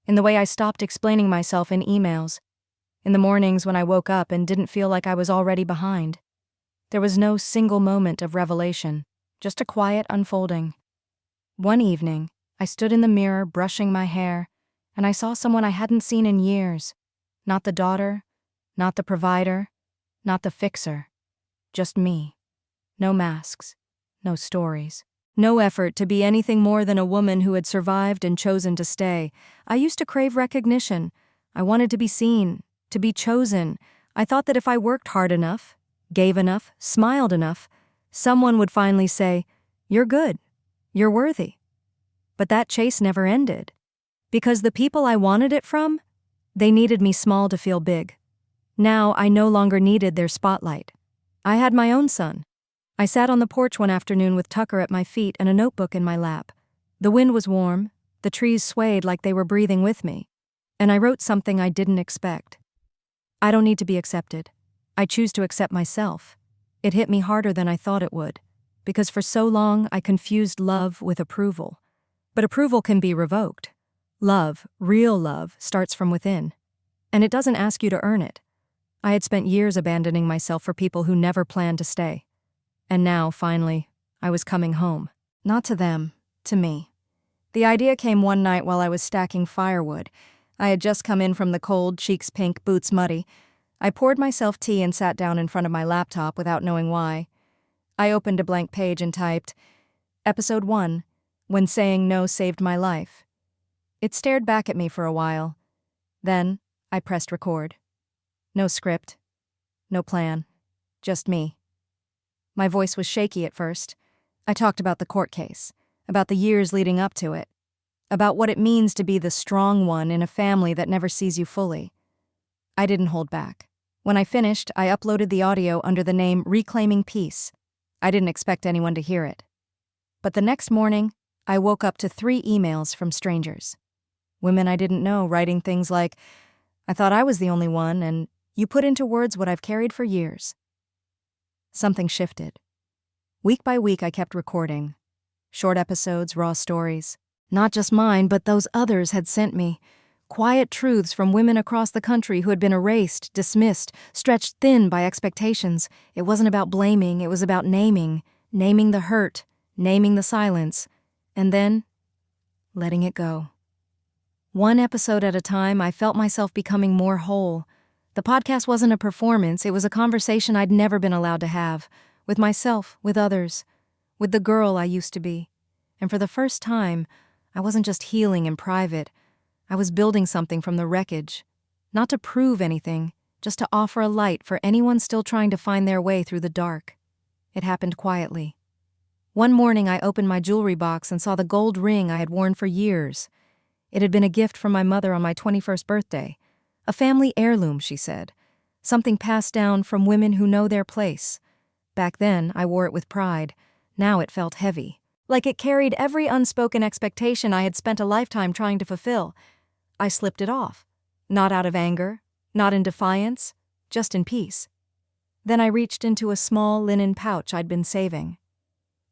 In the way I stopped explaining myself in emails. In the mornings when I woke up and didn't feel like I was already behind. There was no single moment of revelation, just a quiet unfolding. One evening, I stood in the mirror brushing my hair, and I saw someone I hadn't seen in years. Not the daughter, not the provider, not the fixer. Just me. No masks, no stories. No effort to be anything more than a woman who had survived and chosen to stay. I used to crave recognition. I wanted to be seen, to be chosen. I thought that if I worked hard enough, gave enough, smiled enough, someone would finally say, "You're good. You're worthy." But that chase never ended. Because the people I wanted it from, they needed me small to feel big. Now I no longer needed their spotlight. I had my own sun. I sat on the porch one afternoon with Tucker at my feet and a notebook in my lap. The wind was warm, the trees swayed like they were breathing with me, and I wrote something I didn't expect. I don't need to be accepted. I choose to accept myself. It hit me harder than I thought it would, because for so long I confused love with approval. But approval can be revoked. Love, real love, starts from within, and it doesn't ask you to earn it. I had spent years abandoning myself for people who never planned to stay. And now, finally, I was coming home. Not to them, to me. The idea came one night while I was stacking firewood. I had just come in from the cold, cheeks pink, boots muddy. I poured myself tea and sat down in front of my laptop without knowing why. I opened a blank page and typed, Episode 1, When Saying No Saved My Life. It stared back at me for a while. Then, I pressed record. No script. No plan. Just me. My voice was shaky at first. I talked about the court case, about the years leading up to it, about what it means to be the strong one in a family that never sees you fully. I didn't hold back. When I finished, I uploaded the audio under the name Reclaiming Peace. I didn't expect anyone to hear it. But the next morning, I woke up to 3 emails from strangers. Women I didn't know writing things like, I thought I was the only one, and you put into words what I've carried for years. something shifted. Week by week, I kept recording. Short episodes, raw stories. Not just mine, but those others had sent me. Quiet truths from women across the country who had been erased, dismissed, stretched thin by expectations. It wasn't about blaming, it was about naming the hurt, naming the silence, and then letting it go. One episode at a time, I felt myself becoming more whole. The podcast wasn't a performance, it was a conversation I'd never been allowed to have. With myself, with others, with the girl I used to be. And for the first time, I wasn't just healing in private. I was building something from the wreckage. Not to prove anything, just to offer a light for anyone still trying to find their way through the dark. It happened quietly. One morning I opened my jewelry box and saw the gold ring I had worn for years. It had been a gift from my mother on my 21st birthday. A family heirloom, she said. Something passed down from women who know their place. Back then, I wore it with pride. Now it felt heavy. Like it carried every unspoken expectation I had spent a lifetime trying to fulfill. I slipped it off. Not out of anger, not in defiance, just in peace. Then I reached into a small linen pouch I'd been saving.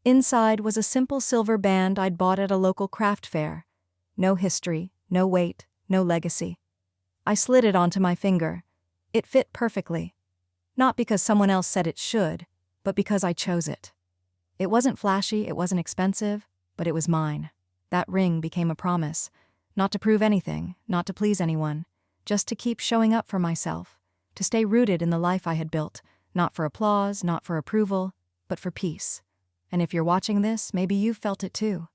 Inside was a simple silver band I'd bought at a local craft fair. No history, no weight, no legacy. I slid it onto my finger. It fit perfectly. Not because someone else said it should, but because I chose it. It wasn't flashy, it wasn't expensive, but it was mine. That ring became a promise. Not to prove anything, not to please anyone, just to keep showing up for myself, to stay rooted in the life I had built, not for applause, not for approval, but for peace. And if you're watching this, maybe you've felt it too.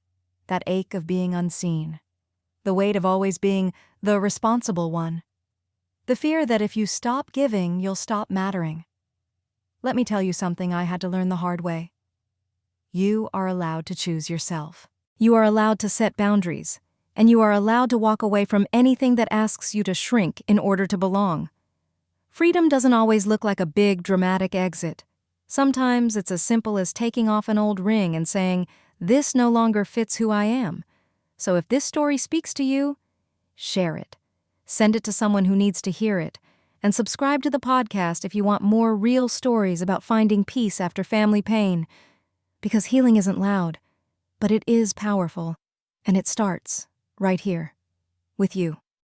That ache of being unseen. The weight of always being the responsible one. The fear that if you stop giving, you'll stop mattering. Let me tell you something I had to learn the hard way. You are allowed to choose yourself. You are allowed to set boundaries. And you are allowed to walk away from anything that asks you to shrink in order to belong. Freedom doesn't always look like a big, dramatic exit. Sometimes it's as simple as taking off an old ring and saying, "This no longer fits who I am." So if this story speaks to you, share it. Send it to someone who needs to hear it. And subscribe to the podcast if you want more real stories about finding peace after family pain. Because healing isn't loud, but it is powerful. And it starts right here, with you.